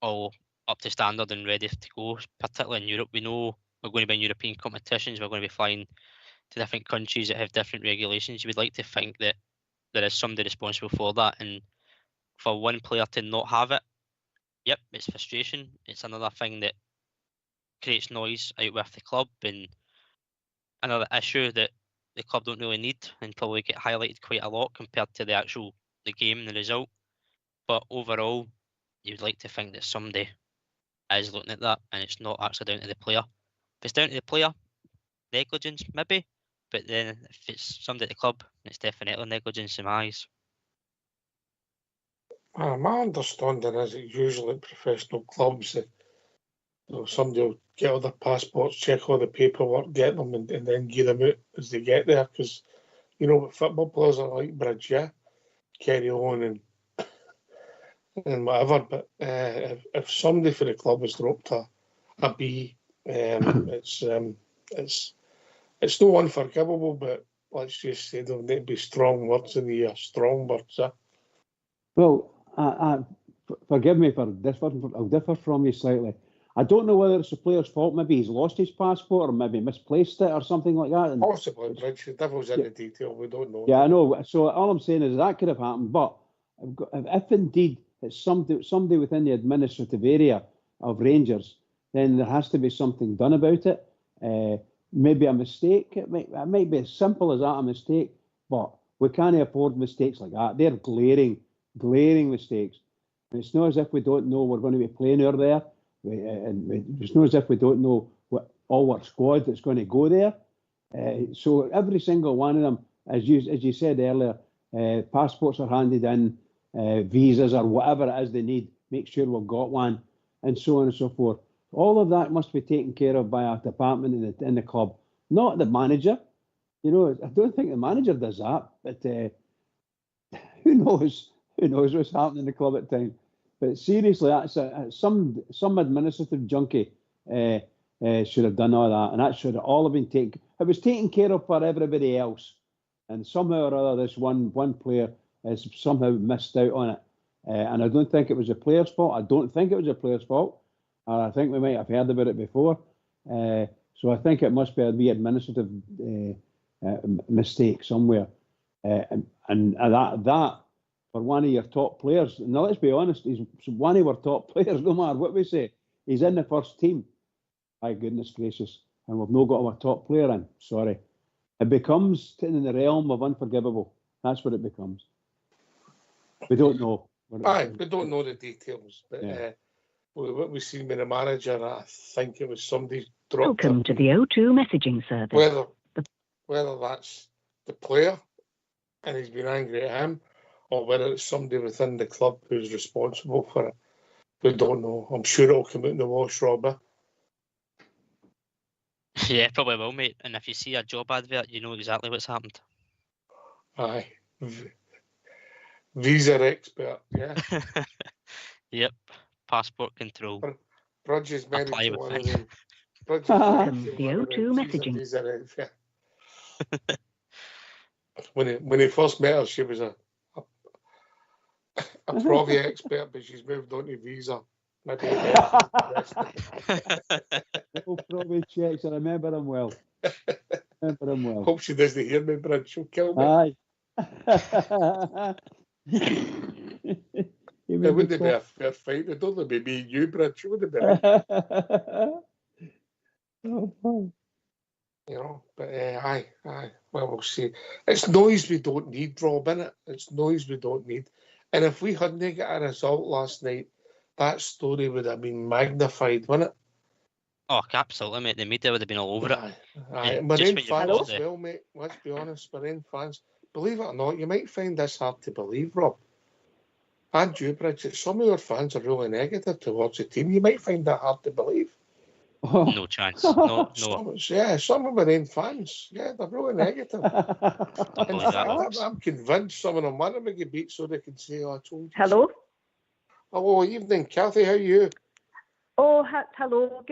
all up to standard and ready to go. Particularly in Europe, we know we're going to be in European competitions, we're going to be flying to different countries that have different regulations. You would like to think that there is somebody responsible for that, and for one player to not have it, yep, it's frustration. It's another thing that creates noise out with the club, and another issue that the club don't really need and probably get highlighted quite a lot compared to the game and the result. But overall, you'd like to think that somebody is looking at that, and it's not actually down to the player. If it's down to the player, negligence maybe, but then if it's somebody at the club, it's definitely negligence in my eyes. My understanding is that usually at professional clubs, that somebody will get all their passports, check all the paperwork, get them, and then give them out as they get there. Because, you know, football players are like bridge, yeah? Carry on and whatever. But if somebody for the club has dropped a B, it's no unforgivable, but let's just say there'll need to be strong words in the ear, strong words, yeah? Well, forgive me for differing. I'll differ from you slightly. I don't know whether it's the player's fault. Maybe he's lost his passport, or maybe misplaced it, or something like that. And possibly, Bridge. The devil's in the detail. We don't know. Yeah, I know. So all I'm saying is that could have happened. But if indeed it's somebody within the administrative area of Rangers, then there has to be something done about it. Maybe a mistake. It might be as simple as that, a mistake. But we can't afford mistakes like that. They're glaring mistakes. And it's not as if we don't know we're going to be playing over there. It's not as if we don't know what all our squad that's going to go there. So every single one of them, as you said earlier, passports are handed in, visas or whatever it is they need. Make sure we've got one, and so on and so forth. All of that must be taken care of by a department in the club, not the manager. You know, I don't think the manager does that. But who knows? Who knows what's happening in the club at times? But seriously, that's some administrative junkie should have done all that, and that should have all been taken. It was taken care of for everybody else, and somehow or other, this one player has somehow missed out on it. And I don't think it was the player's fault. I don't think it was the player's fault. I think we might have heard about it before. So I think it must be a wee administrative mistake somewhere, and that. For one of your top players. Now, let's be honest, he's one of our top players, no matter what we say. He's in the first team. My goodness gracious. And we've not got our top player in. Sorry. It becomes in the realm of unforgivable. That's what it becomes. We don't know. We don't know the details. But what we've seen with the manager, I think it was somebody dropped. Welcome to the O2 messaging service. Whether that's the player and he's been angry at him, or whether it's somebody within the club who's responsible for it. We don't know. I'm sure it'll come out in the wash, Robbie. Yeah, probably will, mate. And if you see a job advert, you know exactly what's happened. Aye. Visa expert, yeah. Yep. Passport control. Bridge is married to one of them. Welcome to the O2 messaging. When he first met her, she was a Provi expert, but she's moved on to Visa. Maybe Provi checks. I remember him well. Hope she doesn't hear me, Brad. She'll kill me. Aye. It wouldn't be a fair fight. It'd only be me and you, Brad. She wouldn't be. Aye. Well, we'll see. It's noise we don't need, Rob, innit? It's noise we don't need. And if we hadn't got a result last night, that story would have been magnified, wouldn't it? Oh, absolutely, mate. The media would have been all over it. Aye. Marine fans as well, mate. Let's be honest, Marine fans. Believe it or not, you might find this hard to believe, Rob. And you, Bridget, some of your fans are really negative towards the team. You might find that hard to believe. No chance. No. Some of Marine fans, they're really negative. In fact, I'm convinced some of them want to get beat so they can say, "Oh, I told you." Hello. Hello, evening, Kathy. How are you? Oh, hello.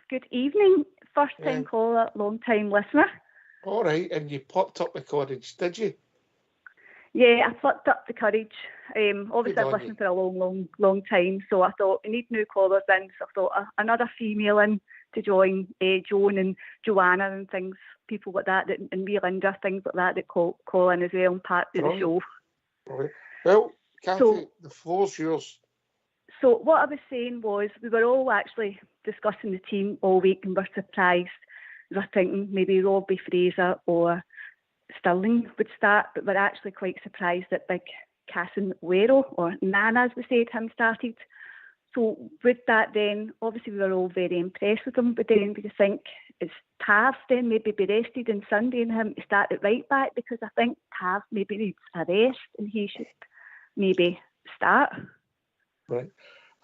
Good evening. First time caller, long time listener. All right, and you plucked up the courage, did you? Yeah, I plucked up the courage. Obviously, I've listened for a long time, so I thought we need new callers in. So I thought another female in to join Joan and Joanna and things, people like that, and me, Linda, things like that call in as well and part of the show. Right. Well, Kathy, the floor's yours. So what I was saying was we were all actually discussing the team all week and we're surprised. We were thinking maybe Robbie Fraser or Stirling would start, but we're actually quite surprised that big Casemiro, or Nana as we said, him started. So with that then, obviously we were all very impressed with him, but then we think it's Tav then maybe be rested on Sunday and him to start at right back, because I think Tav maybe needs a rest and he should maybe start. Right.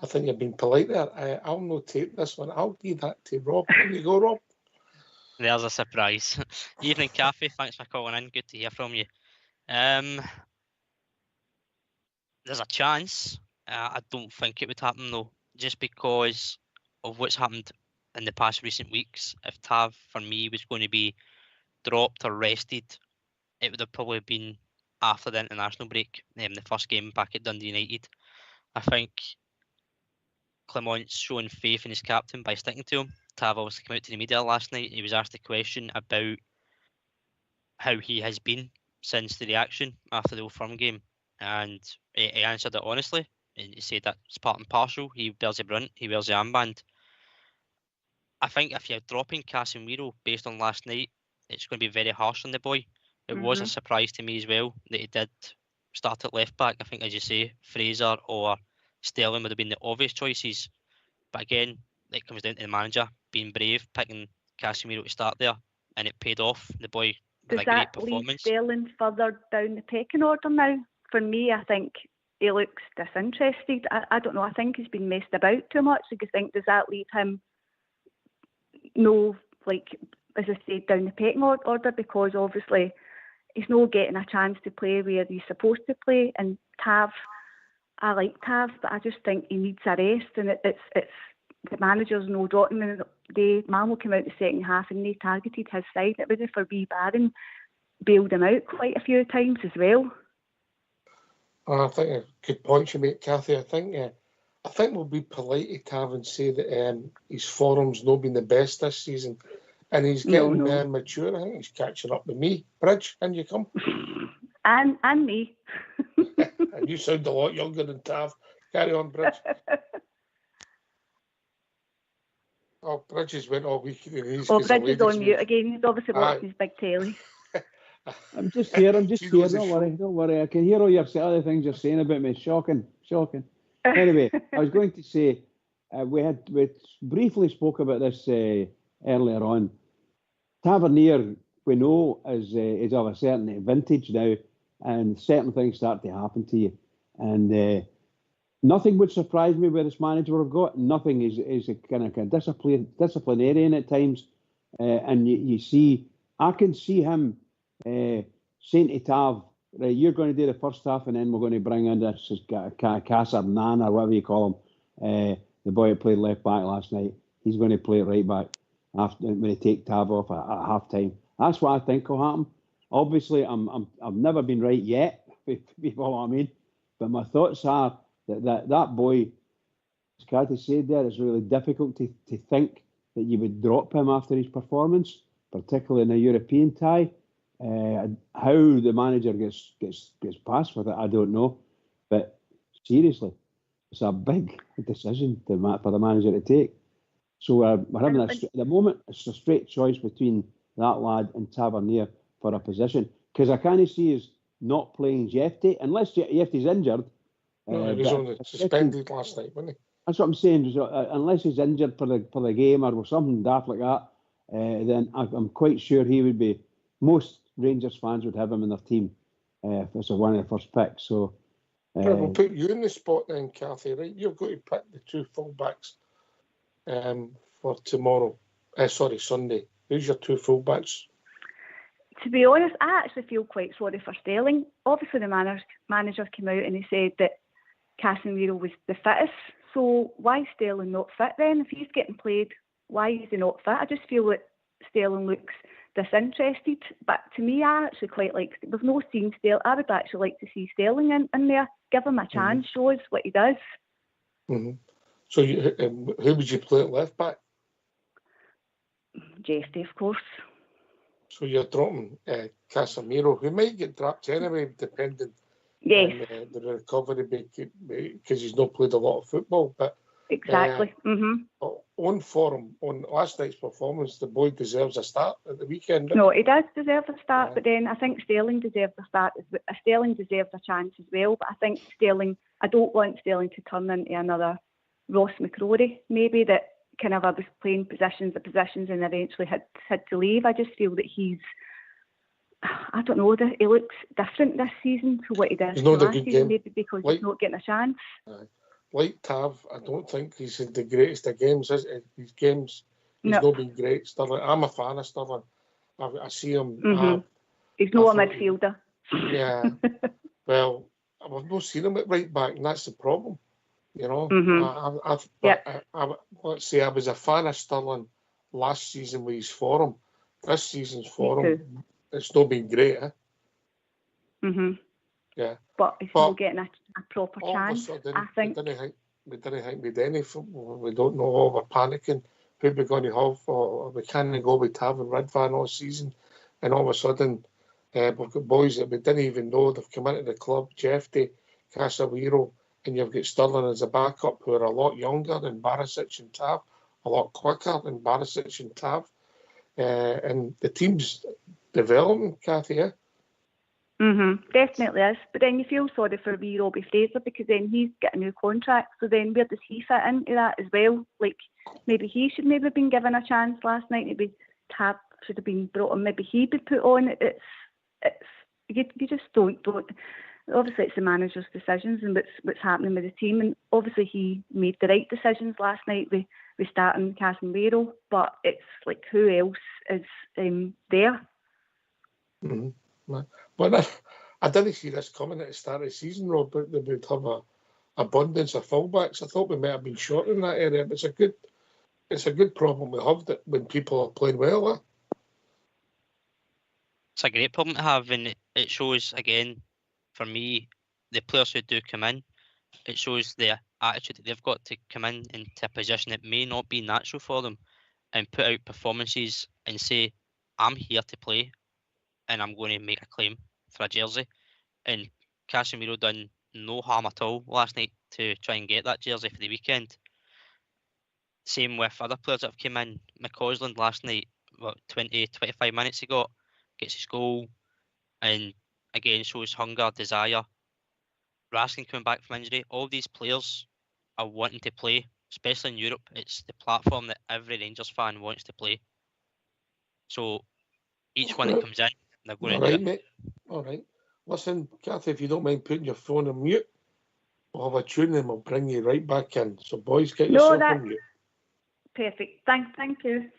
I think you've been polite there. I'll notate this one. I'll give that to Rob. There you go, Rob. There's a surprise. Evening, Kathy. Thanks for calling in. Good to hear from you. There's a chance. I don't think it would happen, though, just because of what's happened in the past recent weeks. If Tav, for me, was going to be dropped or rested, it would have probably been after the international break, the first game back at Dundee United. I think Clement's showing faith in his captain by sticking to him. Tav obviously came out to the media last night. He was asked a question about how he has been since the reaction after the Old Firm game, and he answered it honestly. And he said that it's part and parcel. He wears the brunt, he wears the armband. I think if you're dropping Casemiro based on last night, it's going to be very harsh on the boy. It was a surprise to me as well that he did start at left back. I think, as you say, Fraser or Sterling would have been the obvious choices. But again, it comes down to the manager being brave, picking Casemiro to start there, and it paid off. The boy with a great performance. Does that leave Sterling further down the pecking order now? For me, I think he looks disinterested. I don't know. I think he's been messed about too much. Does that leave him as I said, down the pecking order? Because obviously he's not getting a chance to play where he's supposed to play. And Tav, I like Tav, but I just think he needs a rest. And it's the manager's no dropping him. Malmo came out the second half and they targeted his side. It was for wee Barron, bailed him out quite a few times as well. I think a good point you make, Kathy. I think we'll be polite to Tav and say that his form's not been the best this season, and he's getting mature. I think he's catching up with me. Bridge, in you come. And me. And you sound a lot younger than Tav. Carry on, Bridge. Oh, Bridge has went all week. Bridge is on mute again. He's obviously watching his big telly. I'm just here. Don't worry. I can hear all your other things you're saying about me. Shocking. Anyway, I was going to say we briefly spoke about this earlier on. Tavernier, we know, is of a certain vintage now, and certain things start to happen to you. And nothing would surprise me with this manager we've got. Nothing is a kind of disciplinarian at times, and you see, I can see him saying to Tav, right, you're going to do the first half, and then we're going to bring in this Casa Nan or whatever you call him, the boy who played left back last night. He's going to play right back after when they take Tav off at half time. That's what I think will happen. Obviously, I've never been right yet, if you follow what I mean. But my thoughts are that boy, as Cathy said there, it's really difficult to think that you would drop him after his performance, particularly in a European tie. How the manager gets past with it, I don't know. But seriously, it's a big decision for the manager to take. So we're having at the moment, it's a straight choice between that lad and Tavernier for a position. Because I can't see us not playing Jefty, unless Jefty's injured. No, he was only suspended last night, wasn't he? That's what I'm saying. So, unless he's injured for the game or something daft like that, then I'm quite sure he would be. Most Rangers fans would have him in their team as one of the first picks. So we'll put you in the spot then, Kathy. Right, you've got to pick the two fullbacks for tomorrow. Sunday. Who's your two fullbacks? To be honest, I actually feel quite sorry for Sterling. Obviously, the manager came out and he said that Casemiro was the fittest. So why is Sterling not fit then? If he's getting played, why is he not fit? I just feel that Sterling looks disinterested. But to me, I actually quite like. We've not seen Sterling. I would actually like to see Sterling in there. Give him a chance. Show us what he does. Mm-hmm. So who would you play at left back? Jefty, of course. So you're dropping Casemiro, who might get dropped anyway, depending on the recovery, because he's not played a lot of football. But exactly. On form, on last night's performance, the boy deserves a start at the weekend. No, he does deserve a start, but then I think Sterling deserves a start. Sterling deserves a chance as well, but I think I don't want Sterling to turn into another Ross McCrory, maybe, that kind of was playing positions and eventually had to leave. I just feel that I don't know, he looks different this season to what he did last season, maybe because he's not getting a chance. Like Tav, I don't think he's had the greatest of games. His games, he's not been great. Sterling, I'm a fan of Sterling. I see him. He's not a midfielder. Yeah. Well, I've not seen him at right back, and that's the problem. You know, let's say I was a fan of Sterling last season with his form. This season's form, it's not been great. Yeah. But he's not getting a proper chance, I think. We didn't think we'd any. We don't know. We're panicking. Who we're going to have? Or we can't go with Tav and Redvan all season. And all of a sudden, we've got boys that we didn't even know. They've come into the club. Jefty, Casemiro. And you've got Sterling as a backup, who are a lot younger than Barisic and Tav, a lot quicker than Barisic and Tav. And the team's developing, Kathy, yeah? Definitely is. But then you feel sorry for wee Robbie Fraser, because then he's got a new contract. So then where does he fit into that as well? Like, maybe he should maybe have been given a chance last night. Maybe Tav should have been brought on. Maybe he'd be put on. You just don't. Obviously, it's the manager's decisions and what's happening with the team. And obviously, he made the right decisions last night with starting Casemiro. But it's like, who else is there? But I didn't see this coming at the start of the season, Rob, but they would have an abundance of fullbacks. I thought we might have been short in that area. But it's a good problem we have, that when people are playing well. It's a great problem to have, and it shows, again, for me, the players who do come in, it shows the attitude that they've got to come in into a position that may not be natural for them, and put out performances and say, I'm here to play and I'm going to make a claim for a jersey. And Casemiro done no harm at all last night to try and get that jersey for the weekend. Same with other players that have come in. McCausland last night, 25 minutes ago, gets his goal and again shows hunger, desire. Raskin coming back from injury. All these players are wanting to play, especially in Europe. It's the platform that every Rangers fan wants to play. So each one that comes in, they're going to do it. Mate. All right. Listen, Kathy, if you don't mind putting your phone on mute, we'll have a tune and we'll bring you right back in. So boys, get yourself on mute. Perfect. Thank you.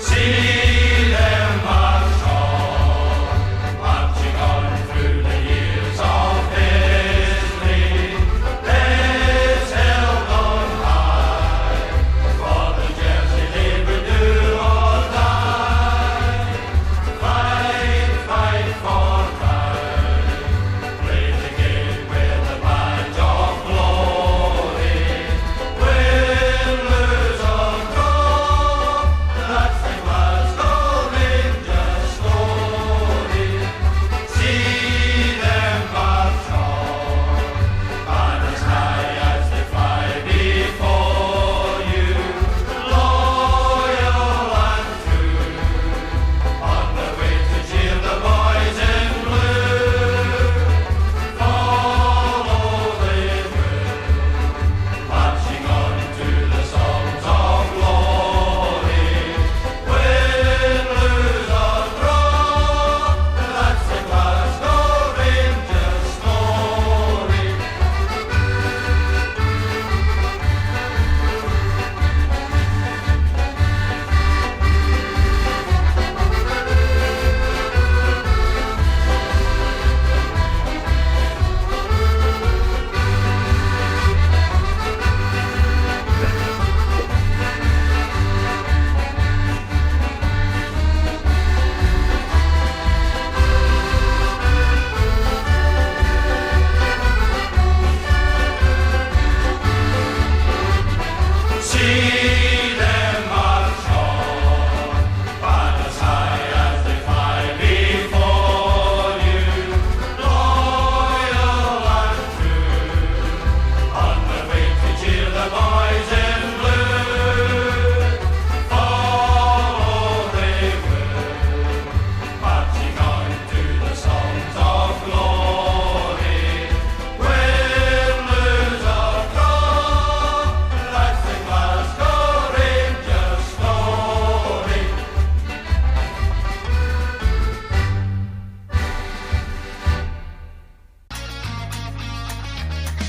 See them march on, marching on through the years of history. Heads held on high, for the jersey they would do or die. Fight for right, play the game with the badge of glory. Win, lose or draw, that's the Glasgow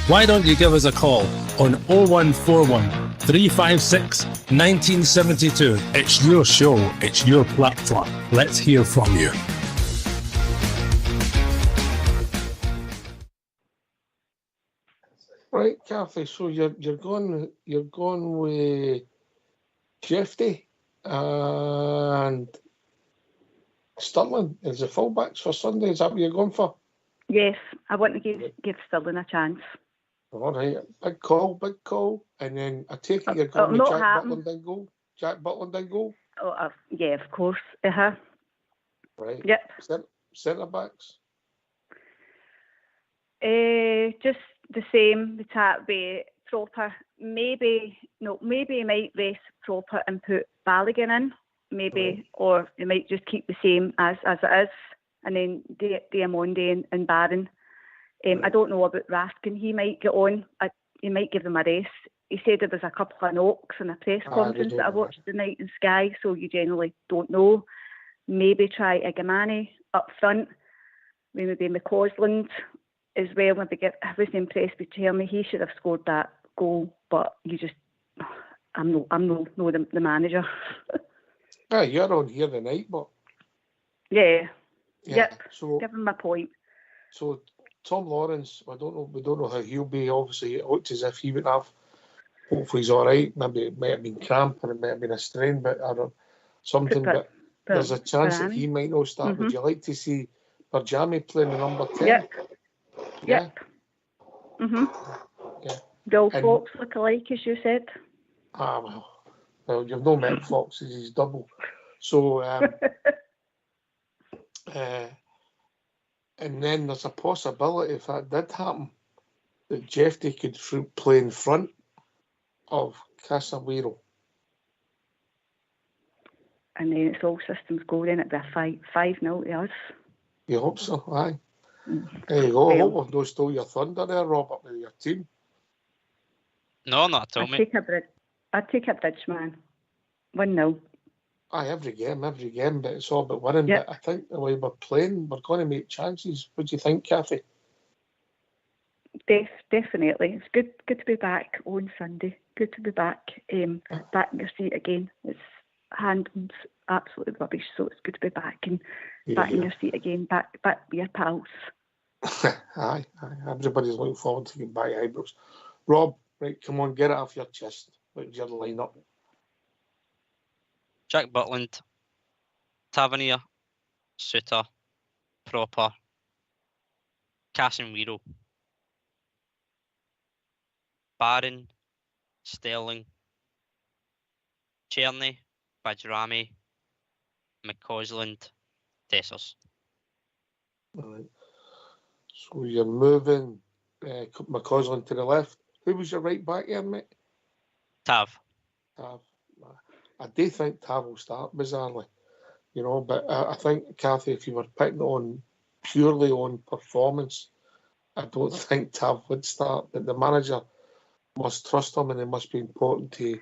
Why don't you give us a call on 0141 356 1972? It's your show, it's your platform. Let's hear from you. Right, Kathy. So you're going with Jeffy and Stirling as the fullbacks for Sunday. Is that what you're going for? Yes, I want to give Stirling a chance. All right, big call. And then I take it you're going with Jack Butland did goal. Jack Butland did goal. Oh, yeah, of course. Right. Yep. Centre backs. Just the same. The tap be Proper. Maybe he might race Proper and put Balogun in. Maybe, or he might just keep the same as it is, and then Diamonde and Barron. I don't know about Raskin. He might get on. He might give them a race. He said there was a couple of knocks in a press conference that I watched the night in Sky, so you generally don't know. Maybe try Igamani up front. Maybe McCausland as well. I was impressed with Tierney. He should have scored that goal, but I'm no the manager. Yeah, you're on here tonight, but yeah. Yep. So give him my point. So Tom Lawrence, we don't know how he'll be. Obviously, it looks as if he would have. Hopefully, he's all right. Maybe it might have been cramp and it might have been a strain, but I don't something. But there's a chance that he might not start. Would you like to see Barjami playing the number 10? Yep. Yeah. Bill Fox look alike, as you said. Well, you've no met Fox, he's double. So, and then there's a possibility, if that did happen, that Jeffy could play in front of Casemiro. And then it's all systems go, then it'd be a 5-0 to us. You hope so, aye. There you go. I hope I've not stole your thunder there, Robert, with your team. No, not at all, mate. I'd take a Bridgeman. 1-0. Aye, every game, but it's all about winning. Yep. But I think the way we're playing, we're going to make chances. What do you think, Kathy? Definitely. It's good to be back on Sunday. Good to be back. Back in your seat again. It's handling's absolutely rubbish, so it's good to be back and back in your seat again. Back with your pals. Aye. Everybody's looking forward to getting back to Hibs. Rob, right, come on, get it off your chest. What's your lineup? Jack Butland, Tavernier, Suter, Proper, Casemiro, Barron, Sterling, Tierney, Bajrami, McCausland, Dessers. Right. So you're moving McCausland to the left. Who was your right back here, mate? Tav. I do think Tav will start, bizarrely. But I think, Kathy, if you were picking on purely on performance, I don't think Tav would start. But the manager must trust him and it must be important to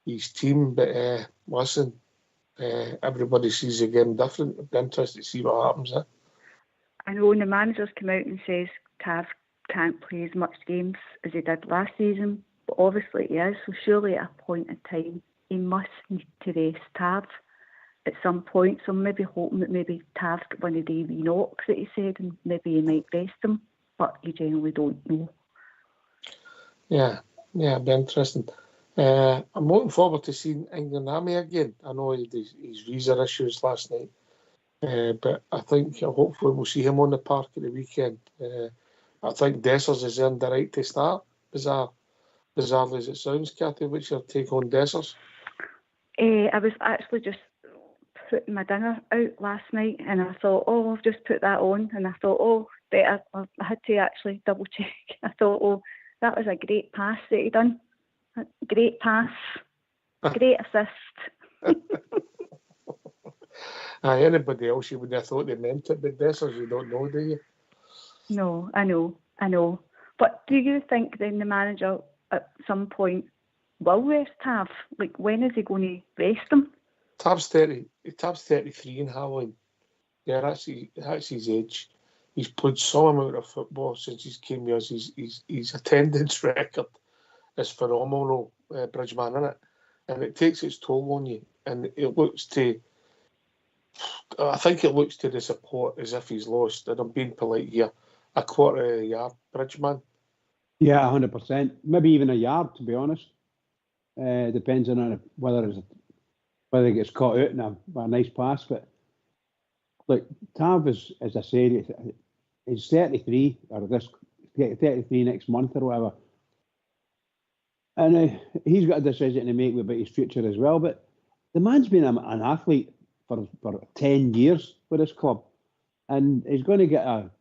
his team. But listen, everybody sees the game different. I'd be interested to see what happens. I know when the manager's come out and says Tav can't play as much games as he did last season, but obviously he is. So surely at a point in time, he must need to rest Tav at some point. So I'm maybe hoping that maybe Tav's got one of the wee knocks that he said, and maybe he might rest him, but you generally don't know. Yeah, it'd be interesting. I'm looking forward to seeing Enigma again. I know he had his visa issues last night, but I think hopefully we'll see him on the park at the weekend. I think Dessers is earned the right to start. Bizarrely as it sounds, Kathy, what's your take on Dessers? I was actually just putting my dinner out last night and I thought, I've just put that on, and I thought, better. I had to actually double check. I thought, that was a great pass that he done. Great pass. Great assist. Anybody else you would have thought they meant it, but Dessers you don't know, do you? No, I know. But do you think then the manager at some point will rest Tav? Like, when is he going to rest him? Tav's 33 in Halloween. Yeah, that's his age. he's played some amount of football since he's came here. His attendance record is phenomenal, Bridgeman, isn't it? And it takes its toll on you. And it looks to, I think it looks to the support as if he's lost, and I'm being polite here, a quarter of a yard, Bridgeman. Yeah, 100%. Maybe even a yard, to be honest. Depends on whether it gets caught out in a nice pass. But look, Tav is, as I said, he's 33 or 33 next month or whatever, and he's got a decision to make about his future as well. But the man's been an athlete for 10 years with this club, and he's going to get a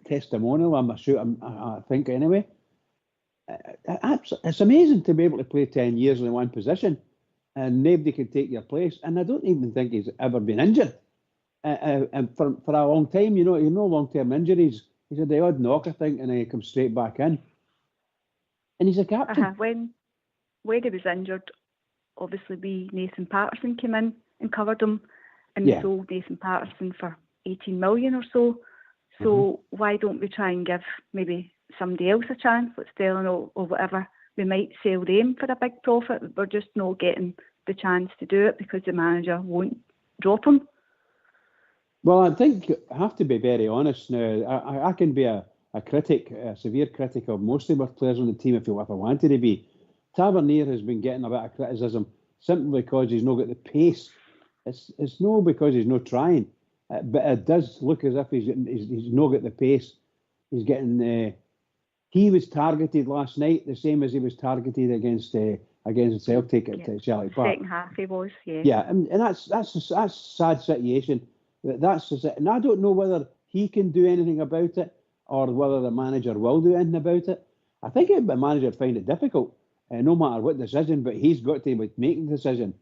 testimonial. I think anyway. It's amazing to be able to play 10 years in one position and nobody can take your place. And I don't even think he's ever been injured. And for a long time, you know long-term injuries. He's had the odd knock, I think, and then he comes straight back in. And he's a captain. When he was injured, obviously Nathan Patterson came in and covered him, and we sold Nathan Patterson for 18 million or so. So why don't we try and give maybe somebody else a chance, like Sterling or whatever? We might sell them for a big profit, but we're just not getting the chance to do it because the manager won't drop him. Well, I think I have to be very honest now. I can be a critic, a severe critic of most of our players on the team if I wanted to be. Tavernier has been getting a bit of criticism simply because he's not got the pace. It's no because he's not trying, but it does look as if he's not got the pace. He's getting. He was targeted last night, the same as he was targeted against Celtic at Celtic Park. Second half he was, Yeah, and that's a sad situation. And I don't know whether he can do anything about it or whether the manager will do anything about it. I think the manager would find it difficult, no matter what decision, but he's got to make the decision.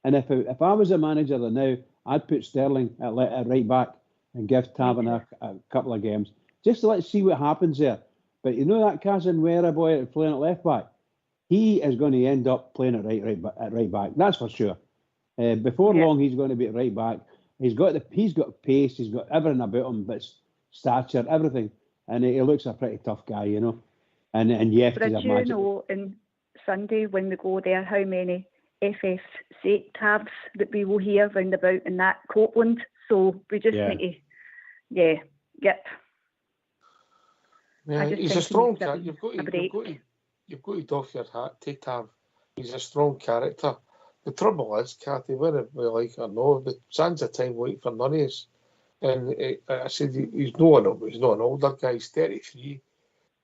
And if I was a manager now, I'd put Sterling at right back and give Tavernier a couple of games just to let's see what happens there. But you know that Casanwera boy playing at left back, he is going to end up playing at right back. That's for sure. Before long, he's going to be at right back. He's got pace. He's got everything about him, but stature, everything, and he looks a pretty tough guy, you know. And yes, but did you know in Sunday when we go there how many FF tabs that we will hear round about in that Copeland? So we just need to, get. Yeah, he's a strong character. You've got to doff your hat to Tav. He's a strong character. The trouble is, Cathy, whether we like it or not, the sands of time waiting for none of us. And I said he's not an older guy. He's 33,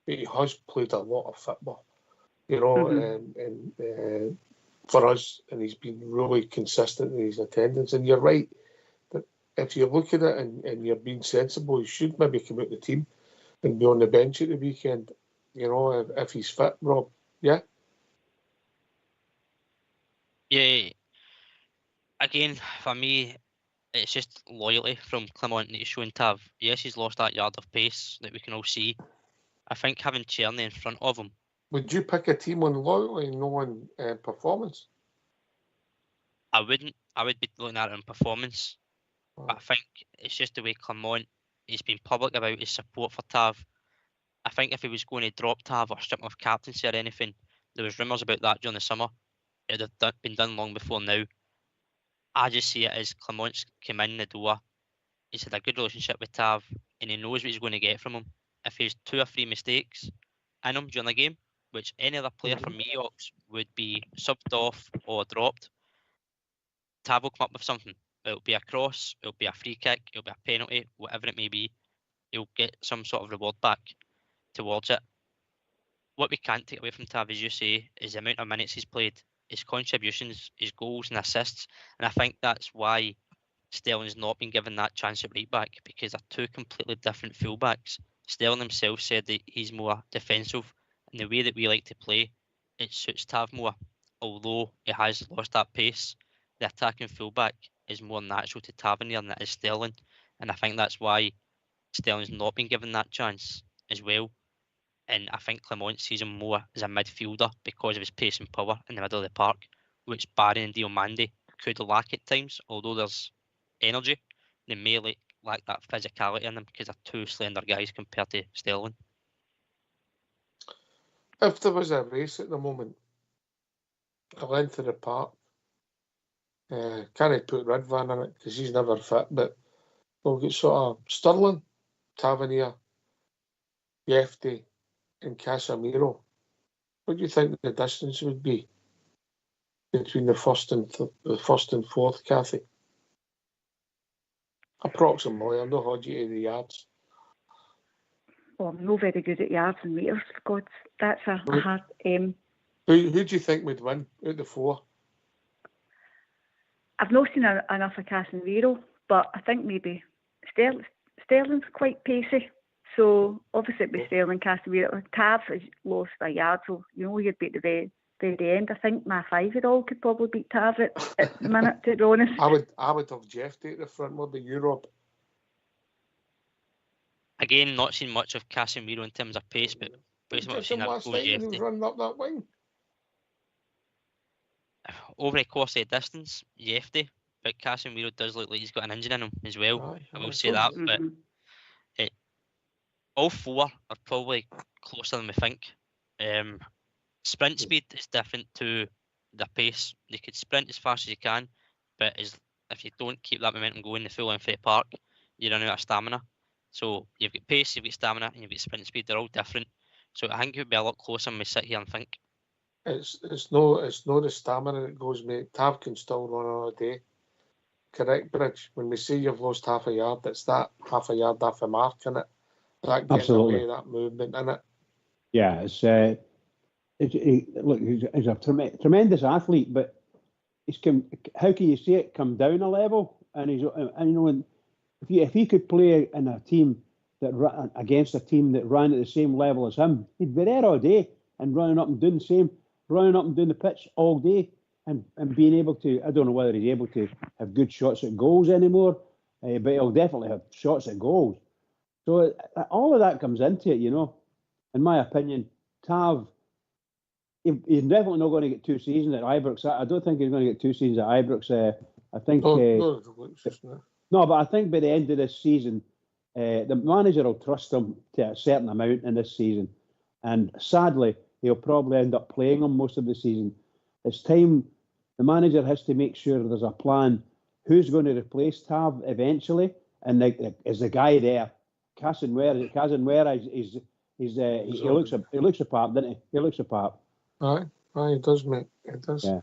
but he has played a lot of football, you know. And for us, and he's been really consistent in his attendance. And you're right that if you look at it and you're being sensible, you should maybe come out the team and be on the bench at the weekend, you know, if he's fit, Rob. Yeah? Yeah. Again, for me, it's just loyalty from Clement that he's showing Tav. Yes, he's lost that yard of pace that we can all see. I think having Czerny in front of him. Would you pick a team on loyalty and no on performance? I wouldn't. I would be looking at it on performance. But I think it's just the way Clement, he's been public about his support for Tav. I think if he was going to drop Tav or strip him of captaincy or anything, there was rumours about that during the summer. It would have been done long before now. I just see it as Clement's come in the door. He's had a good relationship with Tav and he knows what he's going to get from him. If he's 2 or 3 mistakes in him during the game, which any other player from me, Ox, would be subbed off or dropped, Tav will come up with something. It'll be a cross, it'll be a free kick, it'll be a penalty, whatever it may be. He'll get some sort of reward back towards it. What we can't take away from Tav, as you say, is the amount of minutes he's played, his contributions, his goals and assists. And I think that's why Sterling's not been given that chance at right back, because they're 2 completely different fullbacks. Sterling himself said that he's more defensive, and the way that we like to play, it suits Tav more. Although he has lost that pace, the attacking fullback is more natural to Tavernier than it is Sterling. And I think that's why Sterling's not been given that chance as well. And I think Clement sees him more as a midfielder because of his pace and power in the middle of the park, which Barron and Diomande could lack at times. Although there's energy, they may lack that physicality in them because they're two slender guys compared to Sterling. If there was a race at the moment, the length of the park, can't put Redvan in it because he's never fit, but we'll get sort of Sterling, Tavernier, Yefty, and Casemiro. What do you think the distance would be between the first and fourth, Kathy? Approximately. I'm not holding you to the yards. Well, I'm not very good at yards and meters, for God. That's a hard aim. Who do you think would win out of the four? I've not seen enough of Casemiro, but I think maybe Sterling's quite pacey. So obviously it'd be Sterling, Casemiro. Tav has lost a yard, so you'd be at the very end. I think my 5-year-old could probably beat Tav at the minute, to be honest. I would have Jeff at the front. What about you, Rob? Again, not seen much of Casemiro in terms of pace, but based on what I've seen, I've got he was running up that wing. Over the course of the distance, Yefty, but Casemiro does look like he's got an engine in him as well. I will say that, but all four are probably closer than we think. Sprint speed is different to their pace. They could sprint as fast as you can, but if you don't keep that momentum going the full length of the park, you run out of stamina. So you've got pace, you've got stamina, and you've got sprint speed. They're all different. So I think it would be a lot closer when we sit here and think. It's no the stamina that goes, mate. Tav can still run all day. Correct, Bridge. When we say you've lost half a yard, it's that half a yard off a mark in it. That getting Absolutely. away, that movement in it. Yeah, look, he's a tremendous athlete, but how can you say it come down a level? And if he could play in a team against a team that ran at the same level as him, he'd be there all day and running up and doing the pitch all day and being able to. I don't know whether he's able to have good shots at goals anymore, but he'll definitely have shots at goals. So all of that comes into it, in my opinion. Tav, he's definitely not going to get 2 seasons at Ibrox. I don't think he's going to get 2 seasons at Ibrox. I think no, but I think by the end of this season, the manager will trust him to a certain amount in this season, and sadly, he'll probably end up playing him most of the season. It's time the manager has to make sure there's a plan. Who's going to replace Tav eventually, and is the guy there? Casemiro, he looks the part, doesn't he? He looks the part. Aye, he does, mate. He does. Yeah.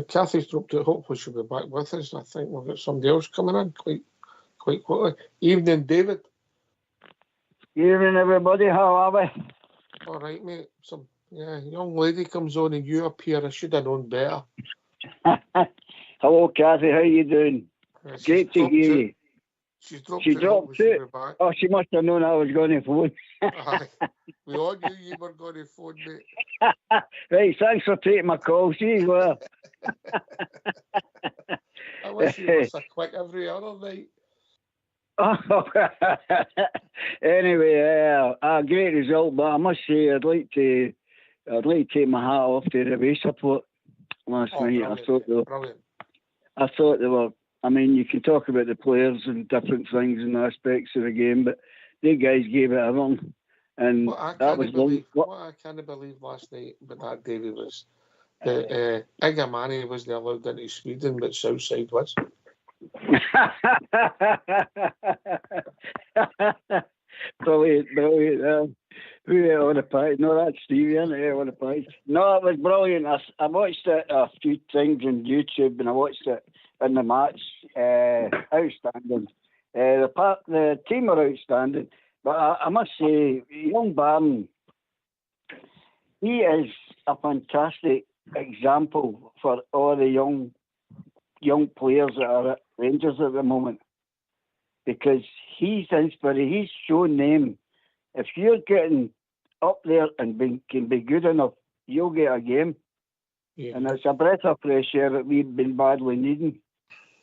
Kathy's dropped it. Hopefully she'll be back with us. I think we've got somebody else coming in quite quickly. Evening, David. Evening, everybody. How are we? All right, mate. Some young lady comes on and you appear. I should have known better. Hello, Kathy. How you doing? Great to hear you. She dropped it. Oh, she must have known I was going to phone. Aye. We all knew you were going to phone, mate. Right, thanks for taking my call. See you well. I wish you was a quick every other night. Anyway, a great result, but I must say I'd like to take my hat off to the away support last night. I thought they were. I mean, you can talk about the players and different things and aspects of the game, but they guys gave it everything. And what I can't believe last night with that, Davey, was that Igamani wasn't allowed into Sweden, but Southside was. Brilliant. Who on the page? No, that's Stevie, isn't it? On the page. No, it was brilliant. I watched it a few times on YouTube, and I watched it in the match. Outstanding. The team were outstanding, but I must say, young Barron, he is a fantastic example for all the young players that are at Rangers at the moment, because he's inspired. He's shown them, if you're getting up there and can be good enough, you'll get a game. Yeah. And it's a breath of fresh air that we've been badly needing.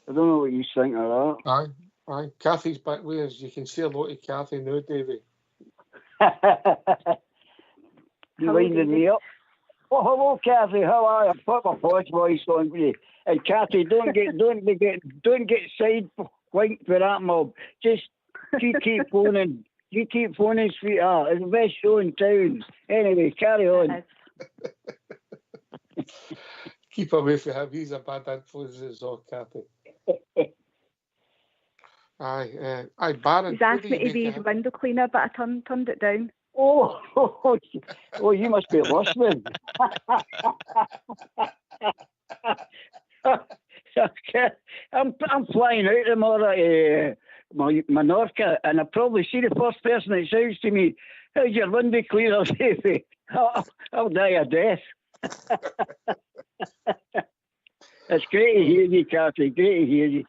I don't know what you think of that. Aye. Kathy's back with us. You can see a lot of Kathy now, Davey. You winding me up? Oh, hello, Kathy. How are you? Put my posh voice on for you. And Kathy, don't get side winked for that mob. Just You keep phoning. You keep phoning, sweetheart. It's the best show in town. Anyway, carry on. Keep away from him. He's a bad influence as well, Kathy. Aye, Barron. He's asked me to be his window cleaner, but I turned it down. Oh, you must be listening. I'm flying out tomorrow to Menorca, and I'll probably see the first person that shouts to me, "How's your window cleaner, Davey?" I'll die of death. It's great to hear you, Kathy. Great to hear you.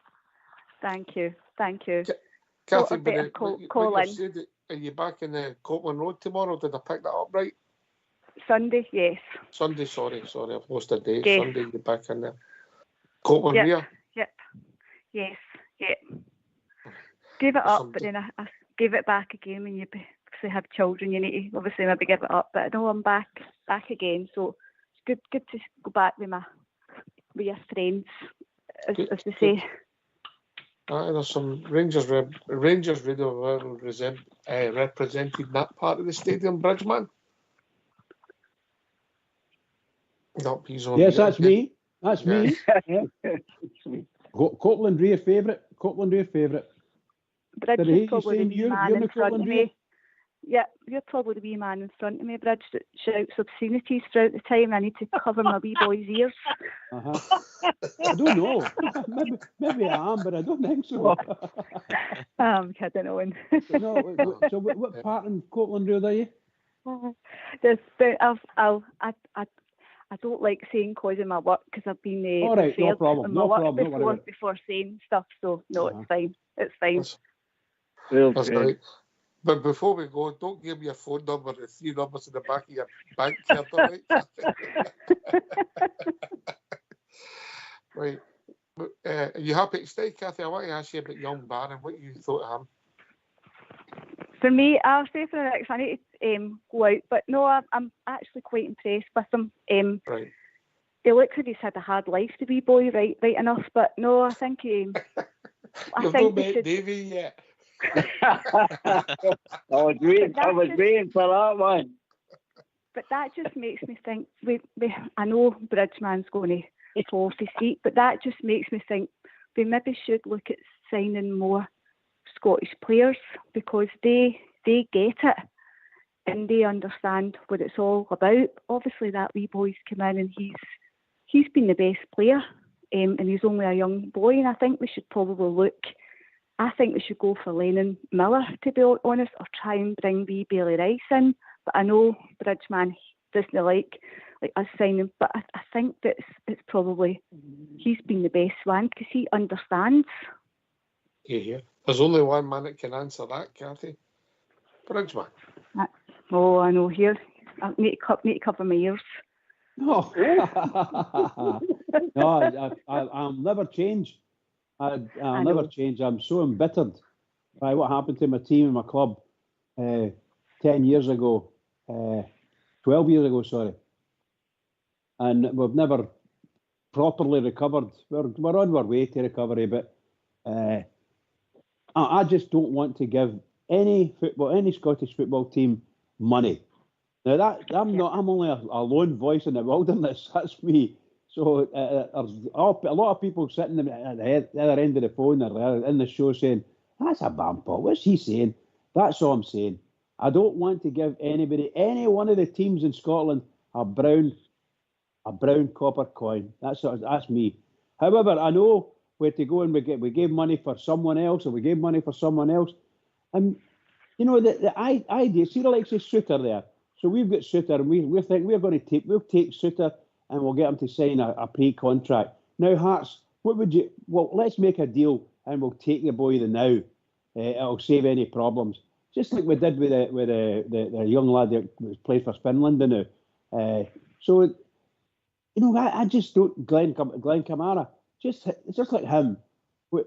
Thank you. Kathy, call in. Said, are you back in the Copland Road tomorrow? Did I pick that up right? Sunday, yes. Sunday, sorry, I've lost a day. Yes. Sunday, you're back in there. Copland Rear? Yep. Yes, yep. Gave it up, but then I gave it back again. When you obviously have children, you need to obviously maybe give it up. But no, I'm back again. So it's good to go back with your friends, as they say. There's some Rangers Radio represented in that part of the stadium, Bridgeman. Yes, that's me. That's me. Copland Rear favourite. Bridge is probably the wee man in front of me. Rear? Yeah, you're probably the wee man in front of me, Bridge, that shouts obscenities throughout the time. I need to cover my wee boy's ears. I don't know. Maybe I am, but I don't think so. I'm kidding on. So what part in Copland Road are you? I don't like saying cause of my work because I've been all right, no problem. Before saying stuff. So no, it's fine. It's fine. That's right. But before we go, don't give me your phone number, the 3 numbers in the back of your bank card, right? Are you happy to stay, Kathy? I want to ask you about young Barron, what you thought of him. For me, I'll stay for the next. I need to go out, but no, I'm actually quite impressed with him. Right. He looks like he's had a hard life, the wee boy, right enough. But no, I think You've not met Davey yet. I was waiting for that one. But that just makes me think. I know Bridgeman's going to fall off his seat, but that just makes me think we maybe should look at signing more Scottish players because they get it and they understand what it's all about. Obviously, that wee boy's come in and he's been the best player, and he's only a young boy. And I think we should probably look. I think we should go for Lennon Miller, to be honest, or try and bring wee Bailey Rice in. But I know Bridgeman doesn't like us signing, but I think that it's probably he's been the best one because he understands. Yeah. There's only one man that can answer that, Kathy. Bridgeman. Oh, I know. Here, I need to cover my ears. No, I'll never change. I'll never change. I'm so embittered by what happened to my team and my club 10 years ago, 12 years ago, sorry. And we've never properly recovered. We're on our way to recovery, but I just don't want to give any Scottish football team money. Now I'm only a lone voice in the wilderness. That's me. So there's a lot of people sitting at the other end of the phone or in the show saying, "That's a bampo. What's he saying?" That's all I'm saying. I don't want to give any one of the teams in Scotland a brown copper coin. That's me. However, I know where to go, and we gave money for someone else, or we gave money for someone else. And you know the idea. See the likes of Suter there. So we've got Suter, and we think we'll take Suter. And we'll get him to sign a pre-contract. Now, Hearts, let's make a deal and we'll take the boy now. It'll save any problems. Just like we did with the young lad that plays for Finland now. So, you know, I just don't, Glenn Kamara, just like him.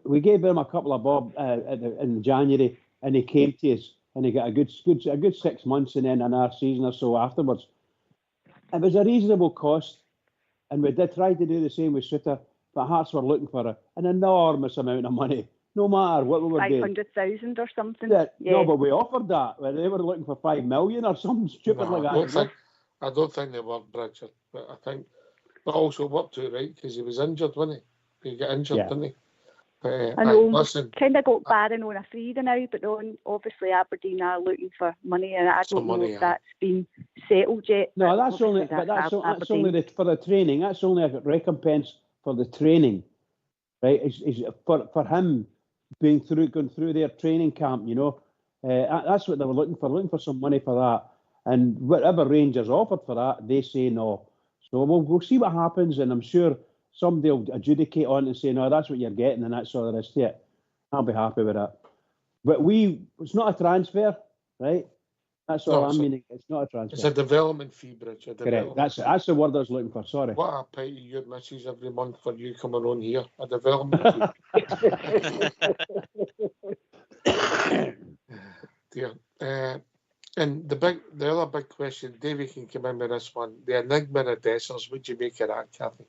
We gave him a couple of bob in January and he came to us and he got a good 6 months and then another season or so afterwards. It was a reasonable cost. And we did try to do the same with Suter, but Hearts were looking for an enormous amount of money. no matter what we were doing. 500,000 or something. Yeah. No, but we offered that. They were looking for 5 million or something stupid like that. I don't think they were, Bridget. But I think, but also worked out right because he was injured, wasn't he? He got injured, didn't he? I know. Kind of got Barron on a free now, but then obviously Aberdeen are looking for money, and I don't know if that's been settled yet. No, that's only for the training. That's only a recompense for the training, right? Is for him going through their training camp. You know, that's what they were looking for some money for that. And whatever Rangers offered for that, they say no. So we'll see what happens, and I'm sure somebody will adjudicate on it and say, no, that's what you're getting, and that's all there is to it. I'll be happy with that. But it's not a transfer, right? That's all I'm meaning. It's not a transfer. It's a development fee, Bridge. Correct. That's the word I was looking for, sorry. What I pay your missus every month for you coming on here. A development fee. Dear. And the other big question, Davey can come in with this one. The enigma of Dessers, what do you make of that, Kathy?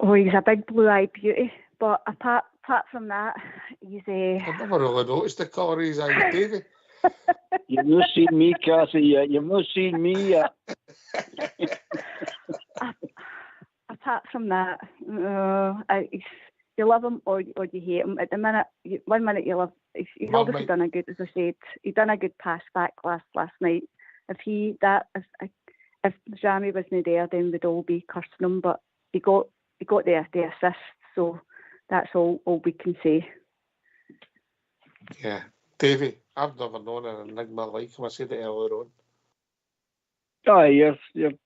Oh, he's a big blue-eyed beauty. But apart from that, he's I've never really noticed the colour of his eyes, Davey. You've not seen me, Kathy, yet. You've not seen me yet. Apart from that, you love him or you hate him. At the minute, 1 minute you love. He's obviously done a good, as I said. He done a good pass back last night. If Jamie wasn't there, then we'd all be cursing him. But he got the assist, so that's all we can say. Yeah, Davey, I've never known an enigma like him. I said it earlier on. Oh, you're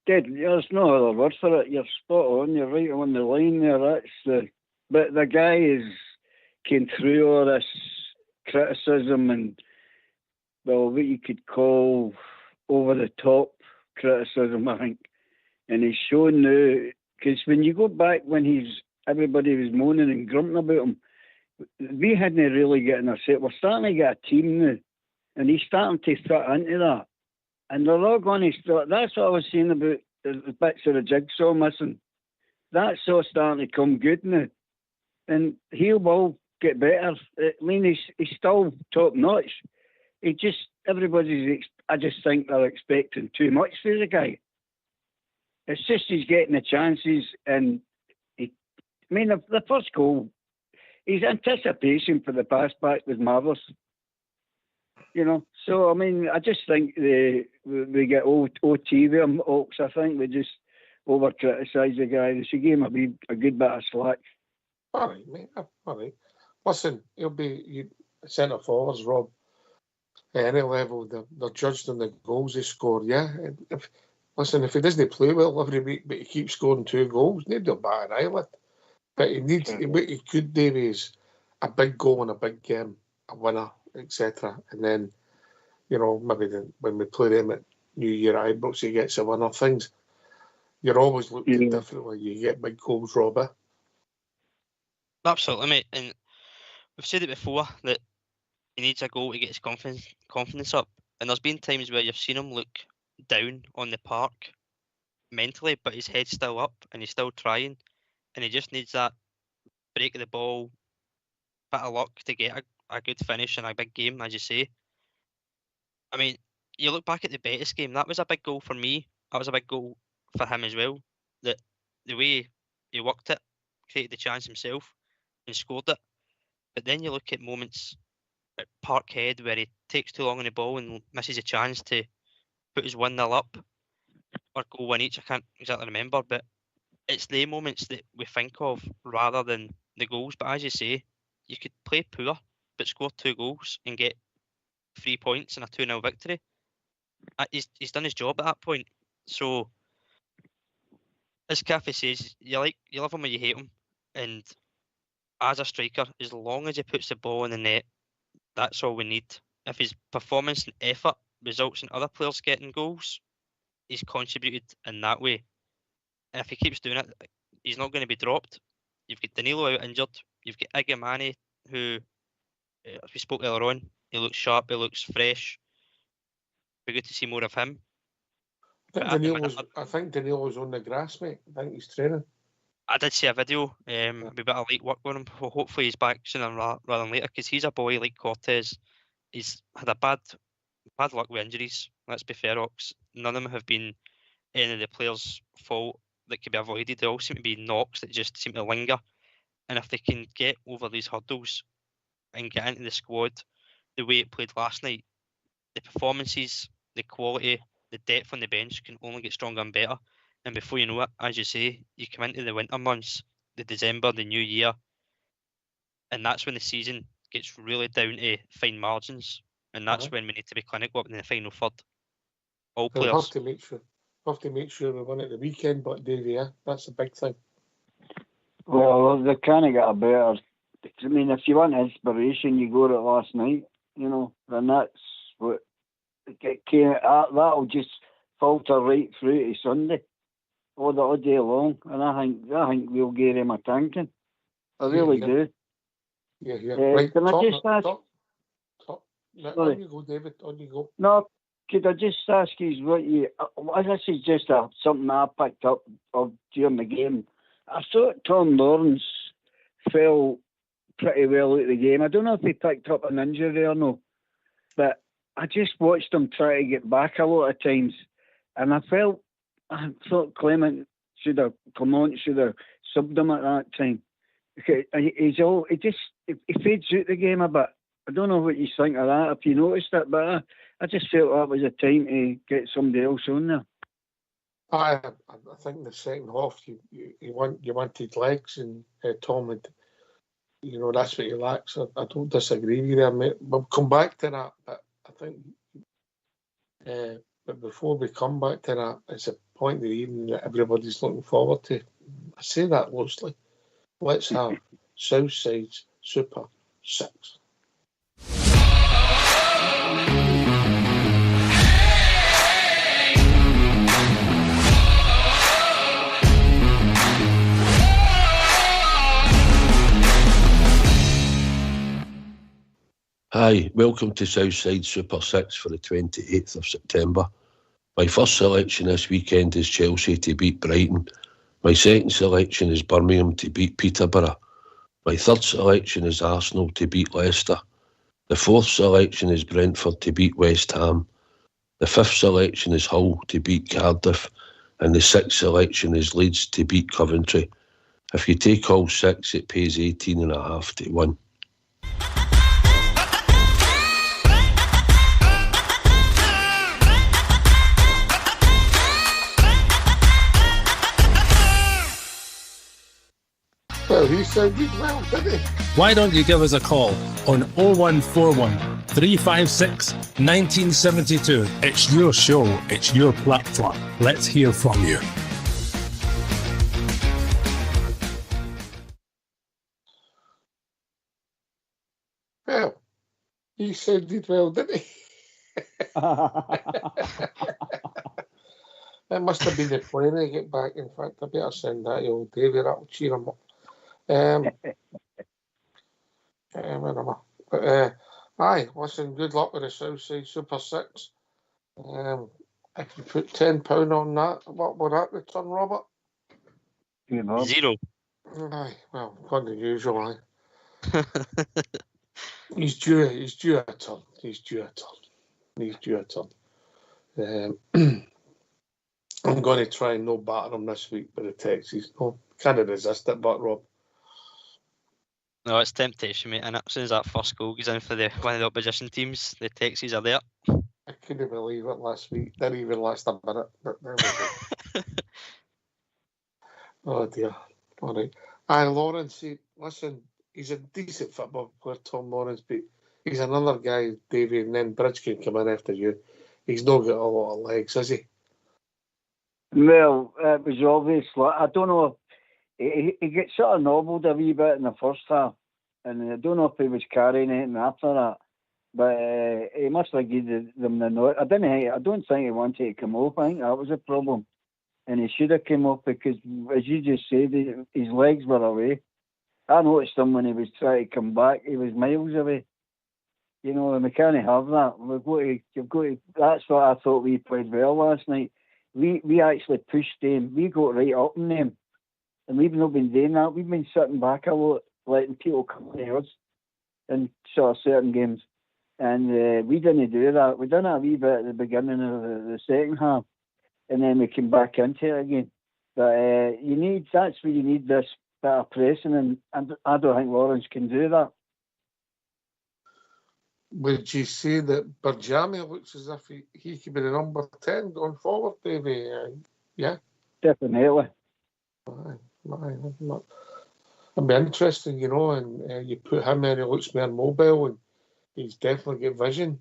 dead. There's no other word for it. You're spot on. You're right on the line there. But the guy came through all this criticism and, well, what you could call over the top criticism, I think. And he's shown now, because when you go back when everybody was moaning and grunting about him, we hadn't really getting a set. We're starting to get a team now, and he's starting to fit into that. And they're all going to start. That's what I was saying about the bits of the jigsaw missing. That's all starting to come good now. And he will get better. I mean, he's still top notch. I just think they're expecting too much for the guy. It's just he's getting the chances, and the first goal, his anticipation for the pass back was marvellous. You know, so I mean, I just think we get OT with him, Oaks. I think we just over criticise the guy. They should give him a good bit of slack. All right, mate. All right. Listen, he'll be centre forwards, Rob. At any level, they're judged on the goals they score. Yeah. If he doesn't play well every week, but he keeps scoring 2 goals, nobody will bat an eyelid. But what he could do is a big goal in a big game, a winner, etc. And then, maybe when we play them at New Year Ibrox, he gets a winner. Things you're always looking different when you get big goals, Robert. Absolutely, mate. And we've said it before that he needs a goal to get his confidence up. And there's been times where you've seen him look down on the park mentally, but his head's still up and he's still trying. And he just needs that break of the ball, bit of luck to get a good finish in a big game, as you say. I mean, you look back at the Betis game, that was a big goal for me. That was a big goal for him as well. That the way he worked it, created the chance himself and scored it. But then you look at moments at Parkhead where he takes too long on the ball and misses a chance to put his 1-0 up or goal one each. I can't exactly remember, but it's the moments that we think of rather than the goals. But as you say, you could play poor but score 2 goals and get 3 points in a 2-0 victory. He's done his job at that point. So, as Kathy says, you love him or you hate him. And as a striker, as long as he puts the ball in the net, that's all we need. If his performance and effort results in other players getting goals, he's contributed in that way. And if he keeps doing it, he's not going to be dropped. You've got Danilo out injured. You've got Igamani, who, as we spoke earlier on, he looks sharp, he looks fresh. Be good to see more of him. I think Danilo's on the grass, mate. I think he's training. I did see a video. A bit of late work on him. Hopefully he's back sooner rather than later, because he's a boy like Cortez. He's had a bad luck with injuries. Let's be fair, Ox. None of them have been any of the players' fault that could be avoided. They all seem to be knocks that just seem to linger. And if they can get over these hurdles and get into the squad the way it played last night, the performances, the quality, the depth on the bench can only get stronger and better. And before you know it, as you say, you come into the winter months, the December, the new year, and that's when the season gets really down to fine margins. And that's when we need to be clinical up in the final third. All We'll players. have to make sure we win at the weekend, but Davey, yeah, that's a big thing. Well, they kind of got a better. I mean, if you want inspiration, you go to it last night, you know, and that's what that'll just filter right through to Sunday, all day long, and I think we'll get him a tanking. I really do. Yeah. Right. Can I just ask? On you go, David. On you go. No, could I just ask you what you? This is just something I picked up of during the game. I thought Tom Lawrence fell pretty well at the game. I don't know if he picked up an injury or no, but I just watched him try to get back a lot of times, and I thought Clement should have come on, should have subbed him at that time. Okay, he fades out the game a bit. I don't know what you think of that, if you noticed it, but I just felt that was a time to get somebody else on there. I think in the second half you wanted legs, and Tom had, that's what he lacks. I don't disagree with you, mate. We'll come back to that, but I think but before we come back to that, it's a point of the evening that everybody's looking forward to. I say that loosely. Let's have Southside's Super 6. Hi, welcome to Southside Super 6 for the 28th of September. My first selection this weekend is Chelsea to beat Brighton. My second selection is Birmingham to beat Peterborough. My third selection is Arsenal to beat Leicester. The fourth selection is Brentford to beat West Ham. The fifth selection is Hull to beat Cardiff. And the sixth selection is Leeds to beat Coventry. If you take all six, it pays 18.5 to 1. Well, he sounded well, didn't he? Why don't you give us a call on 0141 356 1972? It's your show, it's your platform. Let's hear from you. Well, he sounded well, didn't he? It must have been the plane to get back. In fact, I better send that to old Davey. That'll cheer him up. Aye, listen, good luck with the Southside Super 6. If you put £10 on that, what would that return, Robert? Zero. Aye, well, on the usual, aye. He's due a turn. I'm going to try and no batter him this week with the Texas. No, can't resist it, but Rob. No, it's temptation, mate. And as soon as that first goal goes in for one of the opposition teams, the Texans are there. I couldn't believe it last week. Didn't even last a minute. But there we go. Oh dear. All right. And Lawrence, listen, he's a decent football player, Tom Lawrence, but he's another guy, Davey, and then Bridge can come in after you. He's not got a lot of legs, has he? Well, it was obvious. I don't know. He gets sort of nobbled a wee bit in the first half, and I don't know if he was carrying anything after that. But he must have given them the note. I don't think he wanted to come off. I think that was a problem, and he should have come off because, as you just said, his legs were away. I noticed him when he was trying to come back. He was miles away. You know, and we can't have that. You've got to. That's what I thought we played well last night. We actually pushed them. We got right up on them. And we've not been doing that. We've been sitting back a lot, letting people come to us in sort of certain games. And we didn't do that. We done a wee bit at the beginning of the second half, and then we came back into it again. But that's where you need this bit of pressing, and I don't think Lawrence can do that. Would you say that Barjami looks as if he could be the number 10 going forward, Davey? Yeah? Definitely. It'd be interesting, you know, and you put him in, he looks more mobile, and he's definitely got vision.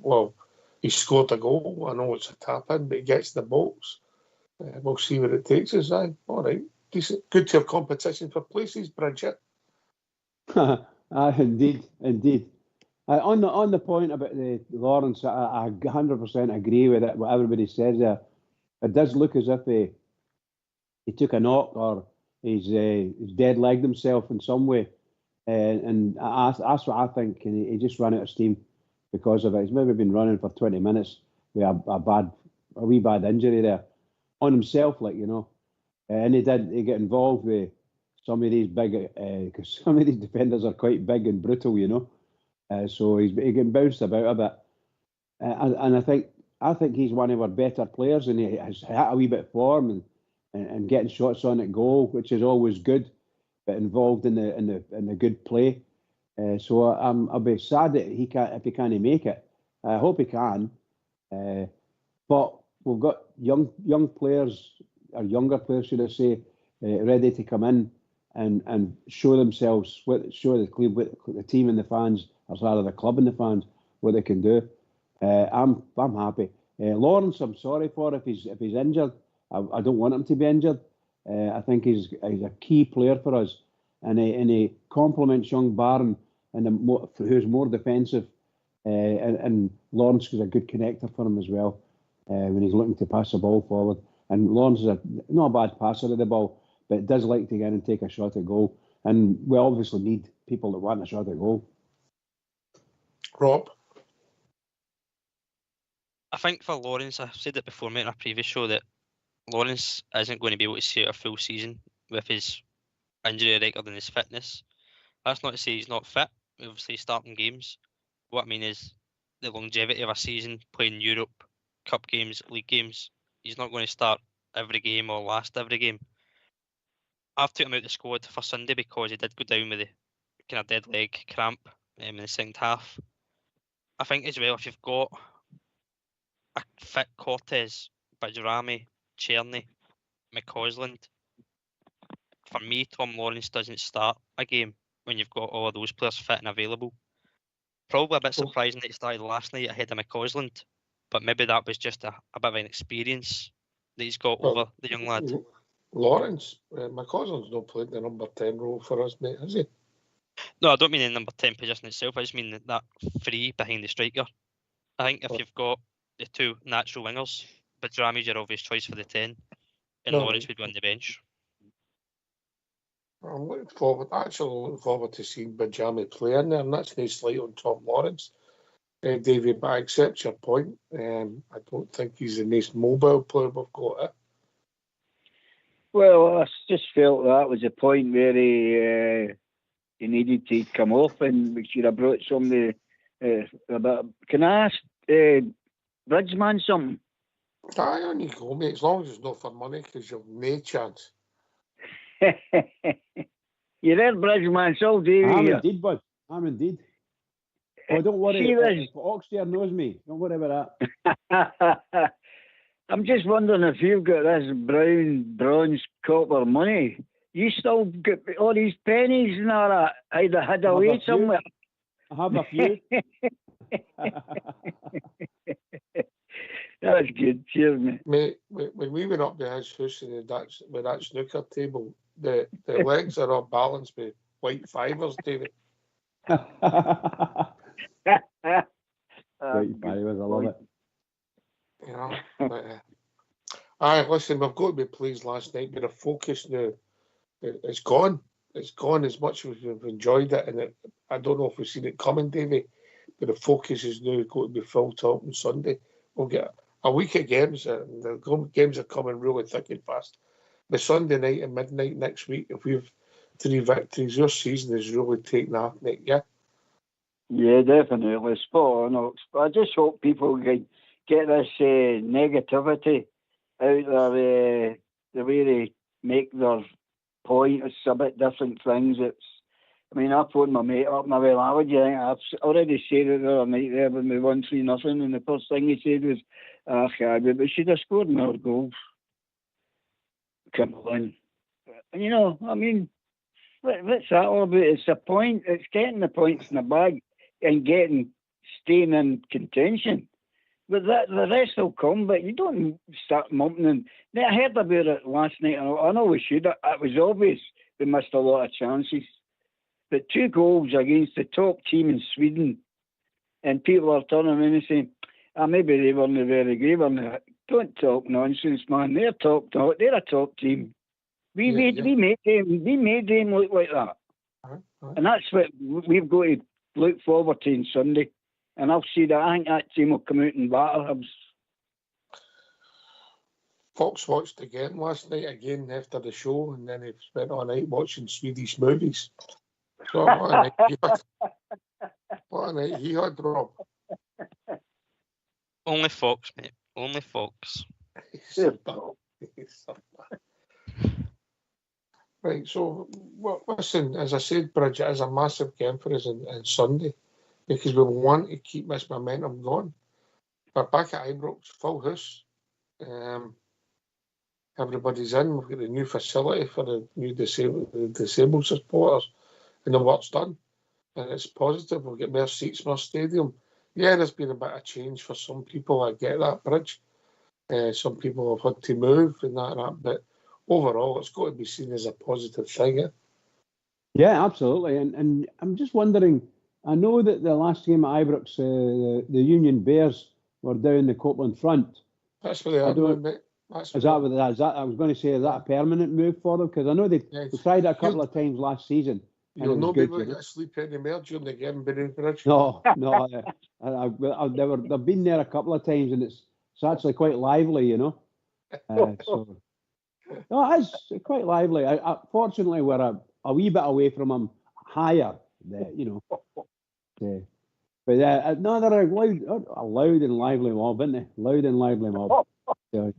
Well, he scored a goal. I know it's a tap-in, but he gets the box. We'll see where it takes us. All right. Decent. Good to have competition for places, Bridget. Indeed. On the point about the Lawrence, I 100% agree with it. What everybody says there, it does look as if he took a knock or he's dead legged himself in some way, and that's what I think. And he just ran out of steam because of it. He's maybe been running for 20 minutes with a wee bad injury there on himself, like, you know. And he get involved with some of these big, because some of these defenders are quite big and brutal, you know. So he's getting bounced about a bit, and I think he's one of our better players, and he has hit a wee bit of form and getting shots on at goal, which is always good, but involved in the good play. So I'll be sad that if he can't make it. I hope he can, but we've got young players, or younger players, should I say, ready to come in and show themselves, show the club, the team and the fans, or rather the club and the fans, what they can do. I'm happy. Lawrence, I'm sorry for if he's injured. I don't want him to be injured. I think he's a key player for us, and he complements young Barron, who's more defensive, and Lawrence is a good connector for him as well when he's looking to pass the ball forward. And Lawrence is not a bad passer of the ball, but does like to get in and take a shot at goal. And we obviously need people that want a shot at goal. Rob? I think for Lawrence, I've said it before, mate, in a previous show, that Lawrence isn't going to be able to see out a full season with his injury record and his fitness. That's not to say he's not fit. Obviously, he's starting games. What I mean is the longevity of a season, playing Europe, Cup games, League games. He's not going to start every game or last every game. I've took him out the squad for Sunday because he did go down with a kind of dead leg cramp in the second half. I think as well, if you've got a fit Cortez, Bajrami, Cherny, McCausland, for me, Tom Lawrence doesn't start a game when you've got all of those players fit and available. Probably a bit surprising that he started last night ahead of McCausland, but maybe that was just a bit of an experience that he's got over the young lad. Lawrence, McCausland's not played the number 10 role for us, mate, has he? No, I don't mean the number 10 position itself. I just mean that free behind the striker. I think if you've got the two natural wingers, Bajrami's your obvious choice for the 10, and Lawrence would win the bench. I'm looking forward to seeing Bajrami play in there, and that's no slight on Tom Lawrence, David, but I accept your point. I don't think he's the most mobile player we've got. Well, I just felt that was a point where he needed to come off, and we should have brought somebody about. Can I ask Bridgeman something? Aye, on you go, mate, as long as it's not for money, because you've no chance. You're there, Bridgeman, so do you? I'm indeed, bud. I'm indeed. Oh, don't worry. Oxford knows me. Don't worry about that. I'm just wondering if you've got this brown, bronze, copper money. You still got all these pennies and all that. I'd have had away somewhere. I have a few. That's good. Cheers, mate. Mate, when we went up to his house with that snooker table, the legs are all balanced with white fibres, David. White fibres, I love it. You know, but, listen, we've got to be pleased last night, but the focus now, it's gone. It's gone as much as we've enjoyed it, and I don't know if we've seen it coming, Davey, but the focus is now going to be full top on Sunday. We'll get a week of games, and the games are coming really thick and fast. by Sunday night at midnight next week, if we've 3 victories, your season is really taking off, Nick, yeah? Yeah, definitely. Spot on, Ox. I just hope people get this negativity out of the way they make their point. It's a bit different things. I mean, I phoned my mate up and I went, how would you think? I've already said it the other night there when we won 3-0, and the first thing he said was, but we should have scored more goals. Come on. And, you know, I mean, what's that all about? It's a point. It's getting the points in the bag and staying in contention. But the rest will come, but you don't start mumbling. I heard about it last night. I know we should. It was obvious we missed a lot of chances. But 2 goals against the top team in Sweden, and people are turning around and saying, maybe they weren't very good. Don't talk nonsense, man. They're a top team. We made them look like that. And that's what we've got to look forward to on Sunday. And I'll see that. I think that team will come out and batter Hibs. Fox watched again last night, again after the show, and then he spent all night watching Swedish movies. So what a night he had, Rob. Only Fox, mate. Only Fox. Right, so, well, listen, as I said, Bridget, is a massive game for us on Sunday, because we want to keep this momentum going. We're back at Ibrox, full house. Everybody's in. We've got a new facility for the new disabled supporters, and the work's done. And it's positive. We'll get more seats, more stadium. Yeah, there's been a bit of change for some people. I get that, Bridge. Some people have had to move and that, but overall, it's got to be seen as a positive thing. Yeah, yeah, absolutely. And I'm just wondering, I know that the last game at Ibrox, the Union Bears were down the Copeland front. That's where they are doing, mate. I was going to say, is that a permanent move for them? Because I know they tried it a couple of times last season. You'll not be able to get sleep anymore during the game, Bridge. No. They've been there a couple of times, and it's actually quite lively, you know. So no, it's quite lively. Fortunately, we're a wee bit away from them, higher, you know. But no, they're a loud and lively mob, isn't they? Loud and lively mob. So,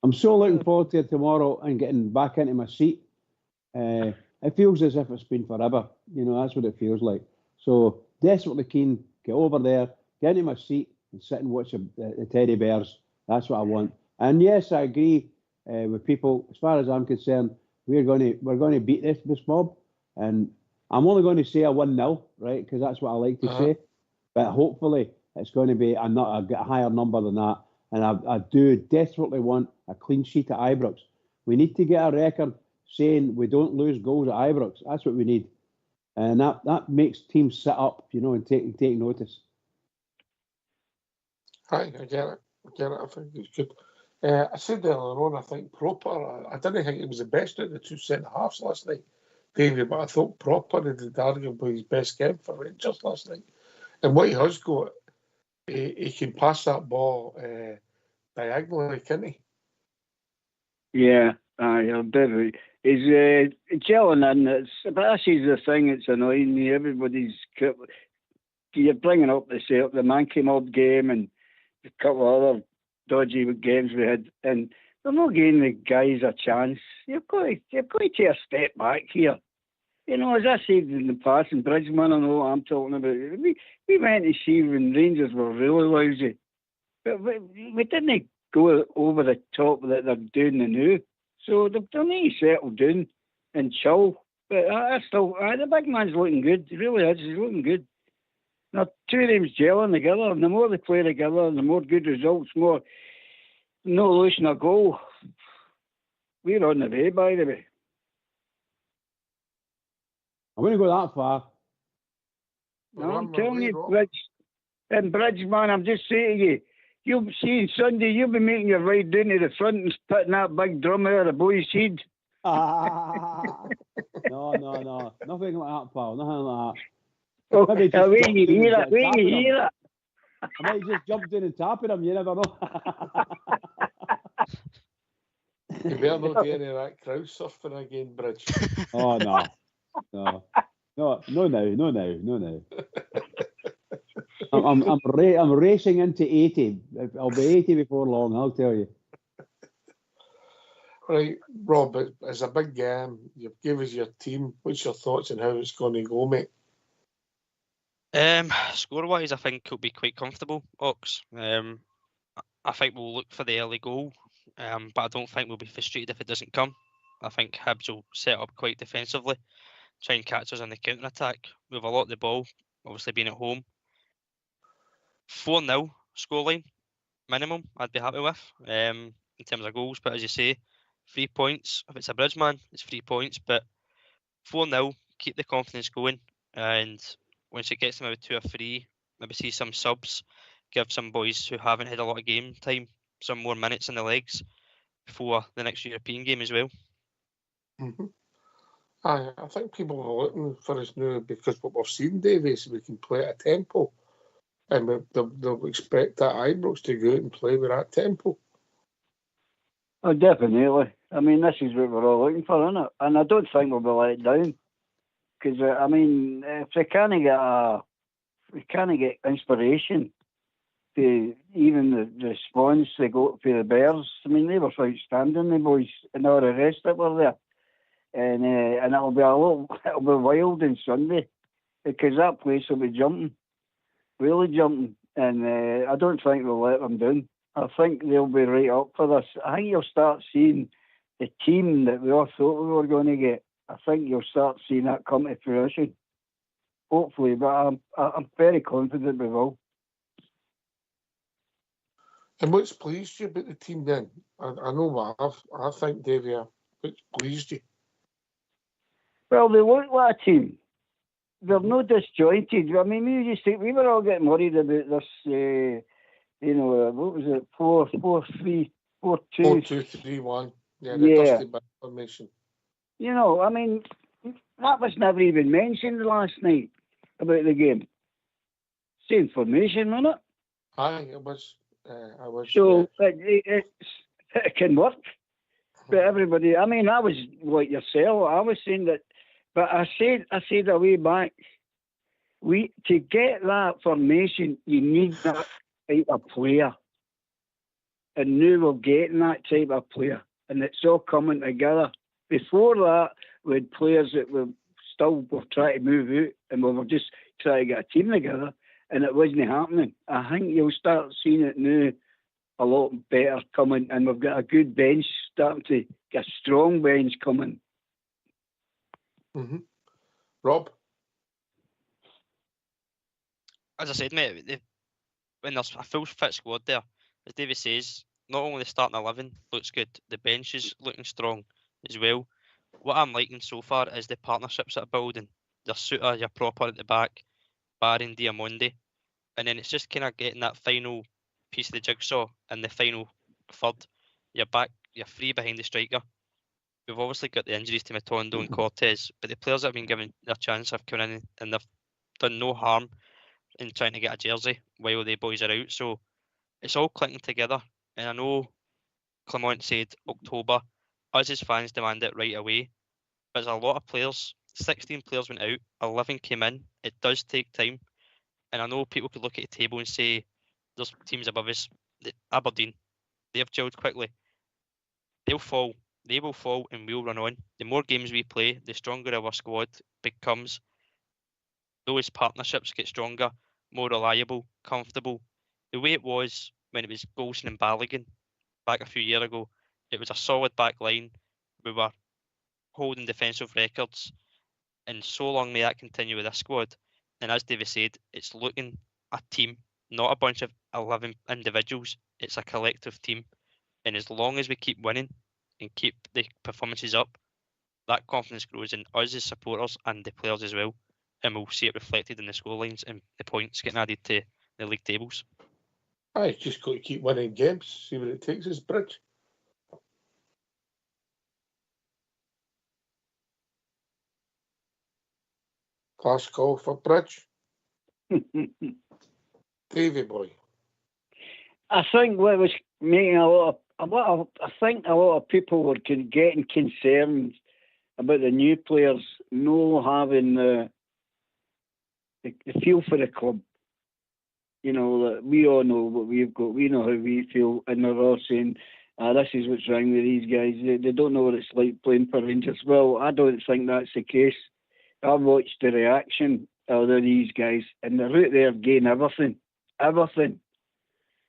I'm so looking forward to it tomorrow and getting back into my seat. It feels as if it's been forever. You know, that's what it feels like. So desperately keen, get over there, get into my seat and sit and watch the Teddy Bears. That's what I want. And yes, I agree with people. As far as I'm concerned, we're going to beat this mob. And I'm only going to say a 1-0, right? Because that's what I like to say. But hopefully it's going to be a higher number than that. And I do desperately want a clean sheet at Ibrox. We need to get a record saying we don't lose goals at Ibrox. That's what we need. And that makes teams sit up, you know, and take notice. Hi, I get it. I think it's good. I said earlier on, I think Proper, I didn't think it was the best out of the 2 centre-halves last night, Davey, but I thought Proper did arguably his best game for Rangers last night. And what he has got, he can pass that ball diagonally, can't he? Yeah, definitely. He's gelling in. But that's the thing that's annoying me. You're bringing up the Monkey Mob game and a couple of other dodgy games we had, and they're not giving the guys a chance. You've got to take a step back here. You know, as I said in the past, and Bridgman, I know what I'm talking about. We went to see when Rangers were really lousy, but we didn't go over the top that they're doing now. So they need to settle down and chill. But the big man's looking good. He really is. He's looking good. Now, 2 of them's gelling together, and the more they play together, the more good results, more no losing a goal. We're on the way, by the way. I wouldn't go that far. No, I'm telling you, Bridge, man, I'm just saying to you, you'll see Sunday, you'll be making your ride down to the front and spitting that big drum out of the boy's head. No. Nothing like that, pal. Nothing like that. Oh, wait you hear that. I might just jump in and tap at him, you never know. You better not do any of that crowd surfing again, Bridge. Oh, no. No. I'm racing into 80. I'll be 80 before long, I'll tell you. Right, Rob, it's a big game. You've given us your team. What's your thoughts on how it's going to go, mate? Score-wise, I think it'll be quite comfortable, Ox. I think we'll look for the early goal, but I don't think we'll be frustrated if it doesn't come. I think Hibs will set up quite defensively, try and catch us on the counter-attack. We've a lot of the ball, obviously being at home. 4-0 scoreline, minimum, I'd be happy with, in terms of goals. But as you say, 3 points. If it's a Bridgeman, it's 3 points. But 4-0, keep the confidence going. And once it gets to maybe 2 or 3, maybe see some subs, give some boys who haven't had a lot of game time some more minutes in the legs before the next European game as well. Mm-hmm. I think people are looking for us now because what we've seen, Davey, is we can play at a tempo. And they'll expect that Ibrox to go out and play with that tempo. Oh, definitely. I mean, this is what we're all looking for, isn't it? And I don't think we'll be let down. Because, I mean, if we can't get inspiration to even the response they got for the Bears, I mean, they were outstanding, the boys, and all the rest that were there. And it'll be wild on Sunday because that place will be jumping, really jumping. And I don't think we'll let them down. I think they'll be right up for this. I think you'll start seeing the team that we all thought we were going to get. I think you'll start seeing that come to fruition. Hopefully, but I'm very confident we will. And what's pleased you about the team then? I know what I think, Davey, what's pleased you? Well, they look like a team. They're not disjointed. I mean, we were all getting worried about this, what was it, 4-4-3, 4-2. 4-2-3-1. Yeah, the dusty back formation. You know, I mean, that was never even mentioned last night about the game. Same formation, wasn't it? Aye, it was. So it can work. But everybody, I mean, I was like yourself. I was saying that, but I said a way back. To get that formation, you need that type of player, and now we're getting that type of player, and it's all coming together. Before that, we had players that were trying to move out, and we were just trying to get a team together, and it wasn't happening. I think you'll start seeing it now a lot better coming, and we've got a good bench starting to get a strong bench coming. Mm-hmm. Rob? As I said, mate, when there's a full fit squad there, as David says, not only the starting 11 looks good, the bench is looking strong as well. What I'm liking so far is the partnerships that are building. Their Suter, your proper at the back, Barron, Diamondi, and then it's just kind of getting that final piece of the jigsaw and the final third. You're free behind the striker. We've obviously got the injuries to Matondo and Cortez, but the players that have been given their chance have come in and they've done no harm in trying to get a jersey while the boys are out. So it's all clicking together. And I know Clement said October. Us as fans demand it right away. But there's a lot of players. 16 players went out, 11 came in. It does take time. And I know people could look at the table and say there's teams above us. Aberdeen, they've gelled quickly. They'll fall. They will fall and we'll run on. The more games we play, the stronger our squad becomes. Those partnerships get stronger, more reliable, comfortable. The way it was when it was Golson and Balogun back a few years ago, it was a solid back line. We were holding defensive records. And so long may that continue with this squad. And as David said, it's looking a team, not a bunch of 11 individuals. It's a collective team. And as long as we keep winning and keep the performances up, that confidence grows in us as supporters and the players as well. And we'll see it reflected in the scorelines and the points getting added to the league tables. Aye, just got to keep winning games, see what it takes us, Bridge. Last call for Bridge. Davy boy. I think what was making a lot of I think a lot of people were getting concerned about the new players no having the feel for the club. You know, we all know what we've got. We know how we feel, and they're all saying, this is what's wrong with these guys. They don't know what it's like playing for Rangers. Well, I don't think that's the case. I've watched the reaction of these guys, and they're out there getting everything. Everything.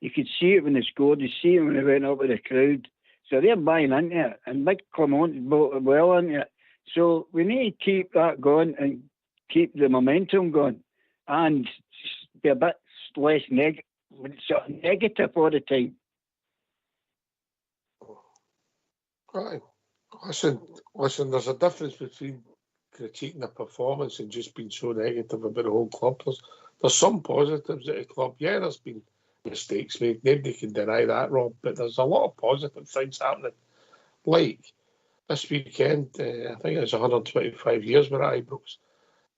You could see it when they scored. You see it when they went up with the crowd. So they're buying into it, and Big Clement bought well into it. So we need to keep that going and keep the momentum going, and be a bit less negative all the time. Right. Listen, there's a difference between critiquing a performance and just being so negative about the whole club. There's some positives at the club. Yeah, there's been mistakes made. Nobody can deny that, Rob, but there's a lot of positive things happening. Like this weekend, I think it's 125 years we're at Ibrox.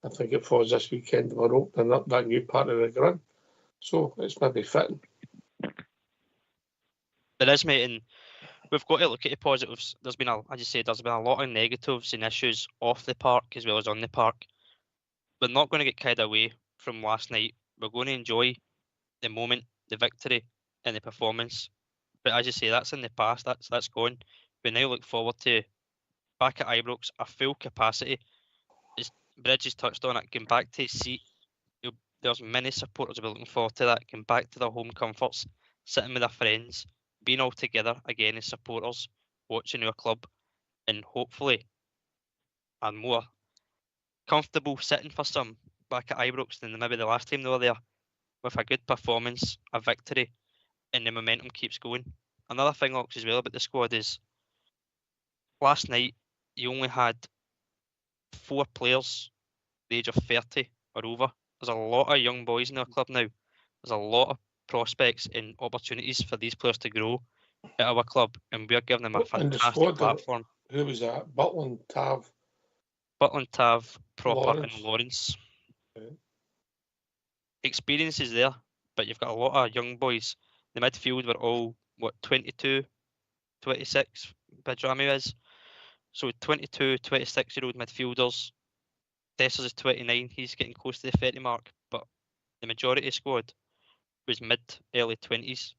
I think it was this weekend we're opening up that new part of the ground. So it's maybe fitting. There is, mate, and we've got to look at the positives. There's been there's been a lot of negatives and issues off the park as well as on the park. We're not going to get carried away from last night. We're going to enjoy the moment, the victory, and the performance. But as you say, that's in the past. That's gone. We now look forward to back at Ibrox, a full capacity. As Bridges touched on it, going back to his seat. There's many supporters will be looking forward to that. Going back to their home comforts, sitting with their friends, being all together again as supporters, watching our club, and hopefully a more comfortable sitting for some back at Ibrox than maybe the last time they were there, with a good performance, a victory, and the momentum keeps going. Another thing, Ox, as well about the squad is last night you only had 4 players the age of 30 or over. There's a lot of young boys in our club now. There's a lot of prospects and opportunities for these players to grow at our club, and we're giving them a fantastic platform. Who was that? Butland, Tav, Proper, Lawrence. and Lawrence. Okay. Experience is there, but you've got a lot of young boys. The midfield were all, 22, 26, Bidrami is. So 22, 26-year-old midfielders. Dessers is 29, he's getting close to the 30 mark, but the majority of squad was mid-early 20s.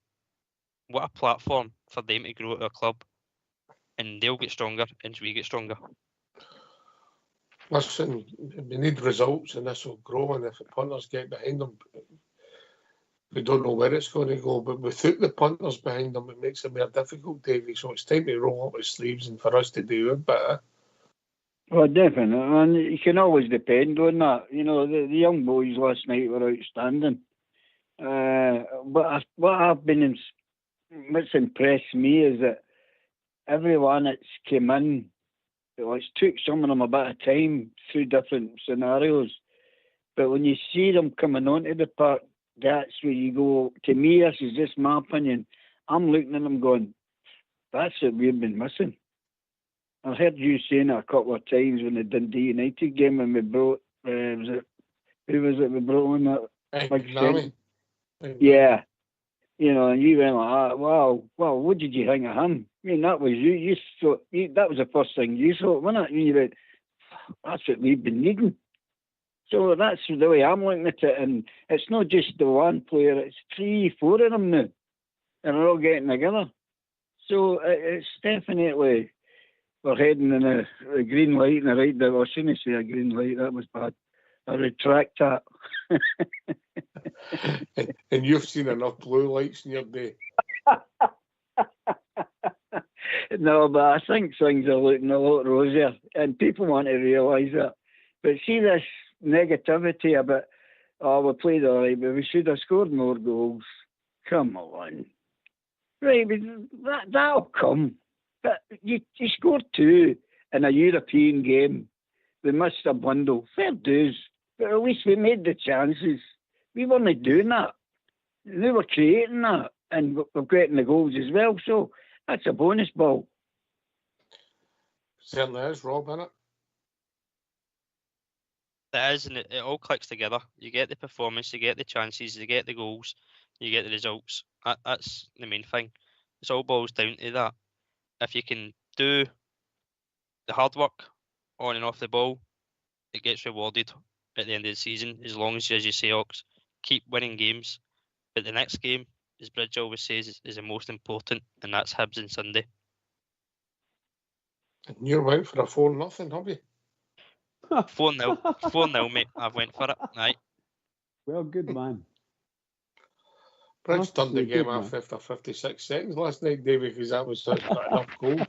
What a platform for them to grow at our club, and they'll get stronger as we get stronger. Listen, we need results and this will grow, and if the punters get behind them, we don't know where it's going to go, but without the punters behind them, it makes it more difficult, Davey, so it's time to roll up our sleeves and for us to do it better. Well, definitely, and you can always depend on that. You know, the young boys last night were outstanding. What's impressed me is that everyone that's came in, it's took some of them a bit of time through different scenarios, but when you see them coming onto the park, that's where you go. To me, this is just my opinion. I'm looking at them going, that's what we've been missing. I heard you saying it a couple of times when the Dundee United game, and we brought, who was it we brought on that big centre? Yeah. You know, and you went like, wow, well, what did you think of him? I mean, that was you thought, that was the first thing you thought, wasn't it? And you went, that's what we've been needing. So that's the way I'm looking at it, and it's not just the one player, it's 3, 4 of them now, and they're all getting together. So it's definitely, we're heading in a green light in the right direction. I shouldn't say a green light, that was bad. I retract that. And you've seen enough blue lights in your day. No, but I think things are looking a lot rosier, and people want to realise that. But see this negativity about, we played all right, but we should have scored more goals. Come on. Right, but that'll come. But you scored 2 in a European game. We missed a bundle. Fair dues. But at least we made the chances. We weren't doing that. They were creating that, and we're getting the goals as well. So that's a bonus ball. Certainly is, Rob, isn't it? It is, and it all clicks together. You get the performance, you get the chances, you get the goals, you get the results. That's the main thing. It's all boils down to that. If you can do the hard work on and off the ball, it gets rewarded at the end of the season, as long as you say, Ox, keep winning games. But the next game, as Bridge always says, is the most important, and that's Hibs on Sunday. And you went for a 4-0, have you? 4-0. 4-0, mate. I've went for it. Aye. Well, good man. Bridge turned the Good game off man. after 56 seconds last night, David, because that was not enough goals.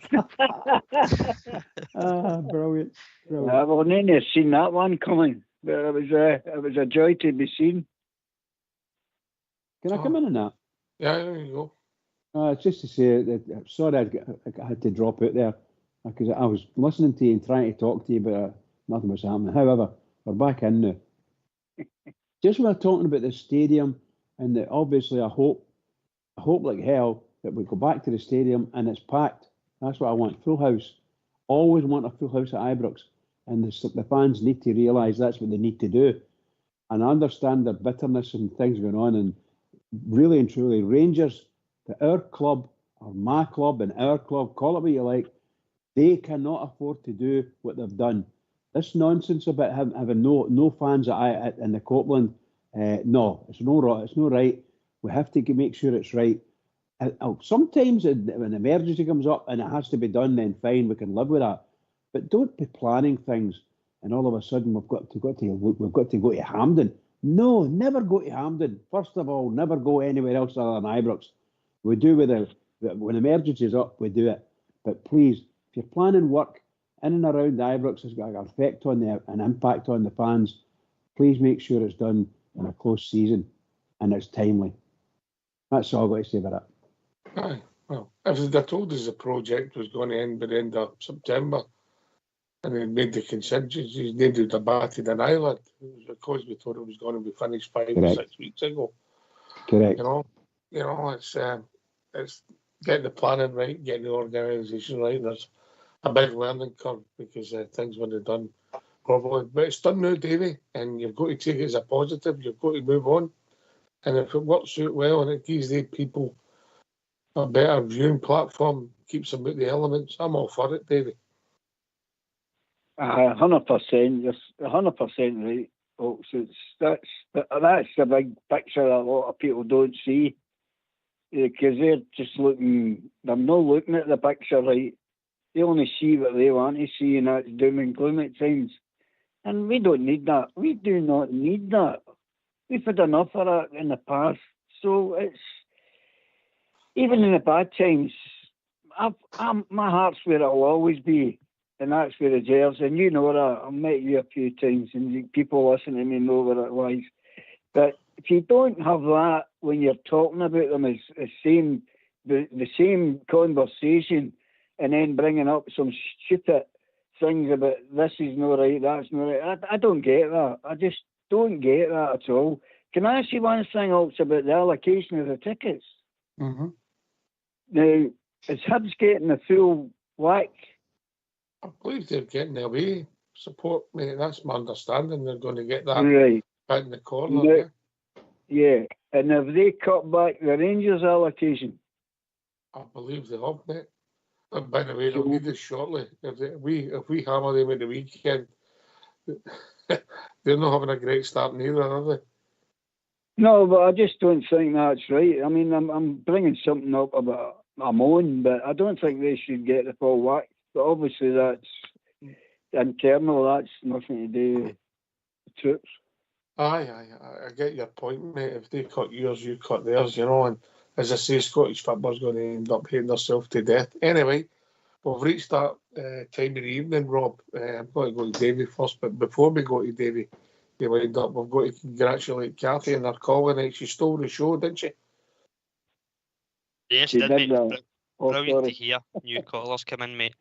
Brilliant. Well, none have seen that one coming, but it was a joy to be seen. Can I come in on that? Yeah, there you go. Just to say that, sorry I had to drop out there because I was listening to you and trying to talk to you, but nothing was happening. However, we're back in now. Just when we're talking about the stadium, and that obviously I hope like hell that we go back to the stadium and it's packed. That's what I want. Full house. Always want a full house at Ibrox. And the fans need to realise that's what they need to do. And I understand their bitterness and things going on. And really and truly, Rangers, our club, or my club and our club, call it what you like, they cannot afford to do what they've done. This nonsense about having no fans in the Copeland, no, it's no right. We have to make sure it's right. Sometimes when an emergency comes up and it has to be done, then fine, we can live with that. But don't be planning things and all of a sudden we've got to go to Hampden. No, never go to Hampden. First of all, never go anywhere else other than Ibrox. We do when emergency is up, we do it. But please, if you're planning work in and around Ibrox, has got an effect on an impact on the fans. Please make sure it's done in a close season and it's timely. That's all I've got to say about that. Aye, well, if they'd told us the project was going to end by the end of September and they made the contingencies, they would have batted an eyelid. It was because we thought it was going to be finished 5 or 6 weeks ago. Correct. You know, it's getting the planning right, getting the organisation right. There's a big learning curve because things weren't done properly. But it's done now, Davey, and you've got to take it as a positive. You've got to move on. And if it works out well and it gives the people a better viewing platform, keeps them out the elements, I'm all for it, Davey. 100%. You're 100% right. Oh, so that's the big picture that a lot of people don't see because they're just they're not looking at the picture right. They only see what they want to see, and that's doom and gloom at times. And we don't need that. We do not need that. We've had enough of that in the past. So it's even in the bad times, my heart's where it'll always be, and that's where it gels. And you know that. I've met you a few times, and people listen to me know where it lies. But if you don't have that when you're talking about them, it's the same conversation, and then bringing up some stupid things about this is not right, that's not right. I don't get that. I just don't get that at all. Can I ask you one thing also about the allocation of the tickets? Mm-hmm. Now, is Hibs getting the full whack? I believe they're getting the away support, mate. That's my understanding. They're going to get that right back in the corner. Yeah. And have they cut back the Rangers allocation? I believe they have, mate. And by the way, they'll need us shortly. If we hammer them at the weekend, they're not having a great start neither, are they? No, but I just don't think that's right. I mean, I'm bringing something up about my own, but I don't think they should get the full whack. But obviously that's internal. That's nothing to do with the troops. Aye, I get your point, mate. If they cut yours, you cut theirs, you know. And as I say, Scottish football's going to end up hating themselves to death. Anyway, we've reached that time of the evening, Rob. I'm going to go to Davy first, but before we go to Davy, we've got to congratulate Kathy on her call tonight. She stole the show, didn't she? Yes, she did, mate. Brilliant sorry. to hear new callers come in, mate.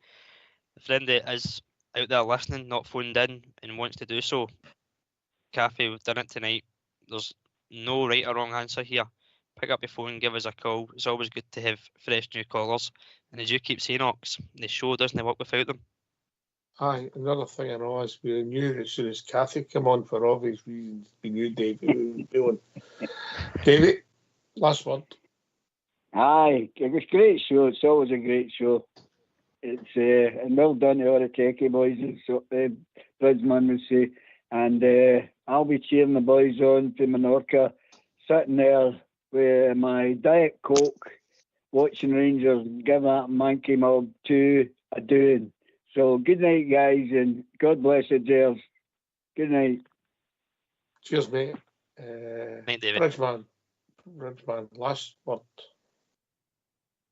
The friend that is out there listening, not phoned in, and wants to do so. Kathy, we've done it tonight. There's no right or wrong answer here. Pick up your phone, give us a call. It's always good to have fresh new callers. And as you keep saying, Ox, the show doesn't work without them. Aye, another thing I know is we knew that as soon as Kathy came on for obvious reasons, we knew David was doing. David, last word. Aye, it was a great show. It's always a great show. It's and well done to all the techie boys, Bridgeman would say. And I'll be cheering the boys on to Menorca, sitting there with my Diet Coke, watching Rangers give that monkey mob 2 a doing. So good night, guys, and God bless the Jails. Good night. Cheers, mate. Night, David. Bridgeman, last word.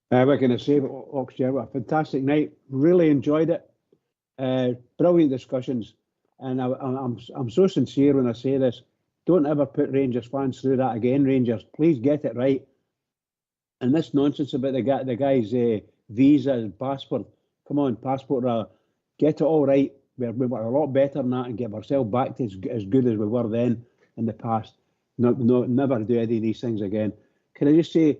What can I say? Oxford, what a fantastic night. Really enjoyed it. Brilliant discussions. And I'm so sincere when I say this. Don't ever put Rangers fans through that again, Rangers. Please get it right. And this nonsense about the guy's visa and passport. Come on, passport rather. Get it all right. We were a lot better than that and get ourselves back to as good as we were then in the past. Never do any of these things again. Can I just say,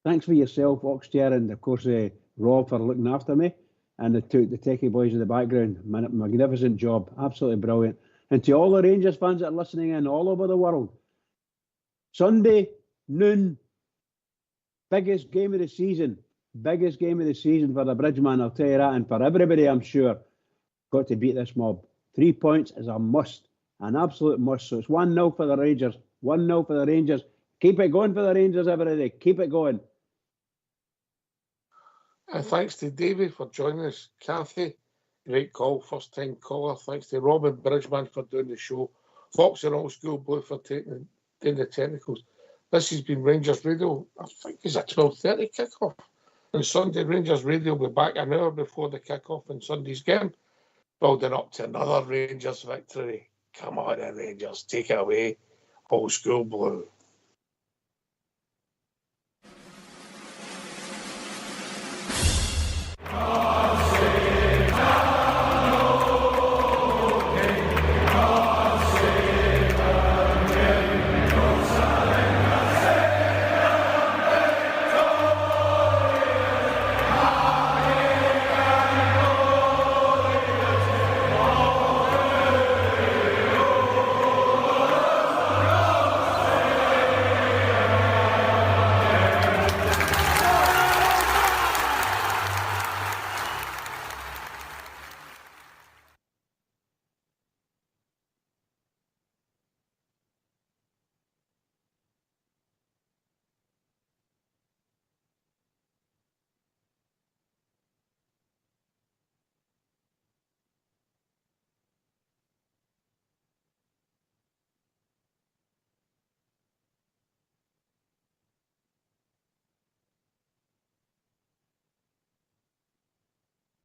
thanks for yourself, Oxchair, and of course Rob for looking after me, and the techie boys in the background. Magnificent job, absolutely brilliant. And to all the Rangers fans that are listening in all over the world, Sunday noon, biggest game of the season for the Bridgeman, I'll tell you that, and for everybody, I'm sure, got to beat this mob. 3 points is a must, an absolute must. So it's 1-0 for the Rangers. 1-0 for the Rangers. Keep it going for the Rangers, everybody. Keep it going. And thanks to Davey for joining us. Kathy, great call, first time caller. Thanks to Robin Bridgeman for doing the show. Fox and Old School Blue for doing the technicals. This has been Rangers Radio. I think it's a 12:30 kickoff. On Sunday, Rangers Radio will be back an hour before the kickoff in Sunday's game, building up to another Rangers victory. Come on, Rangers, take it away. Old School Blue.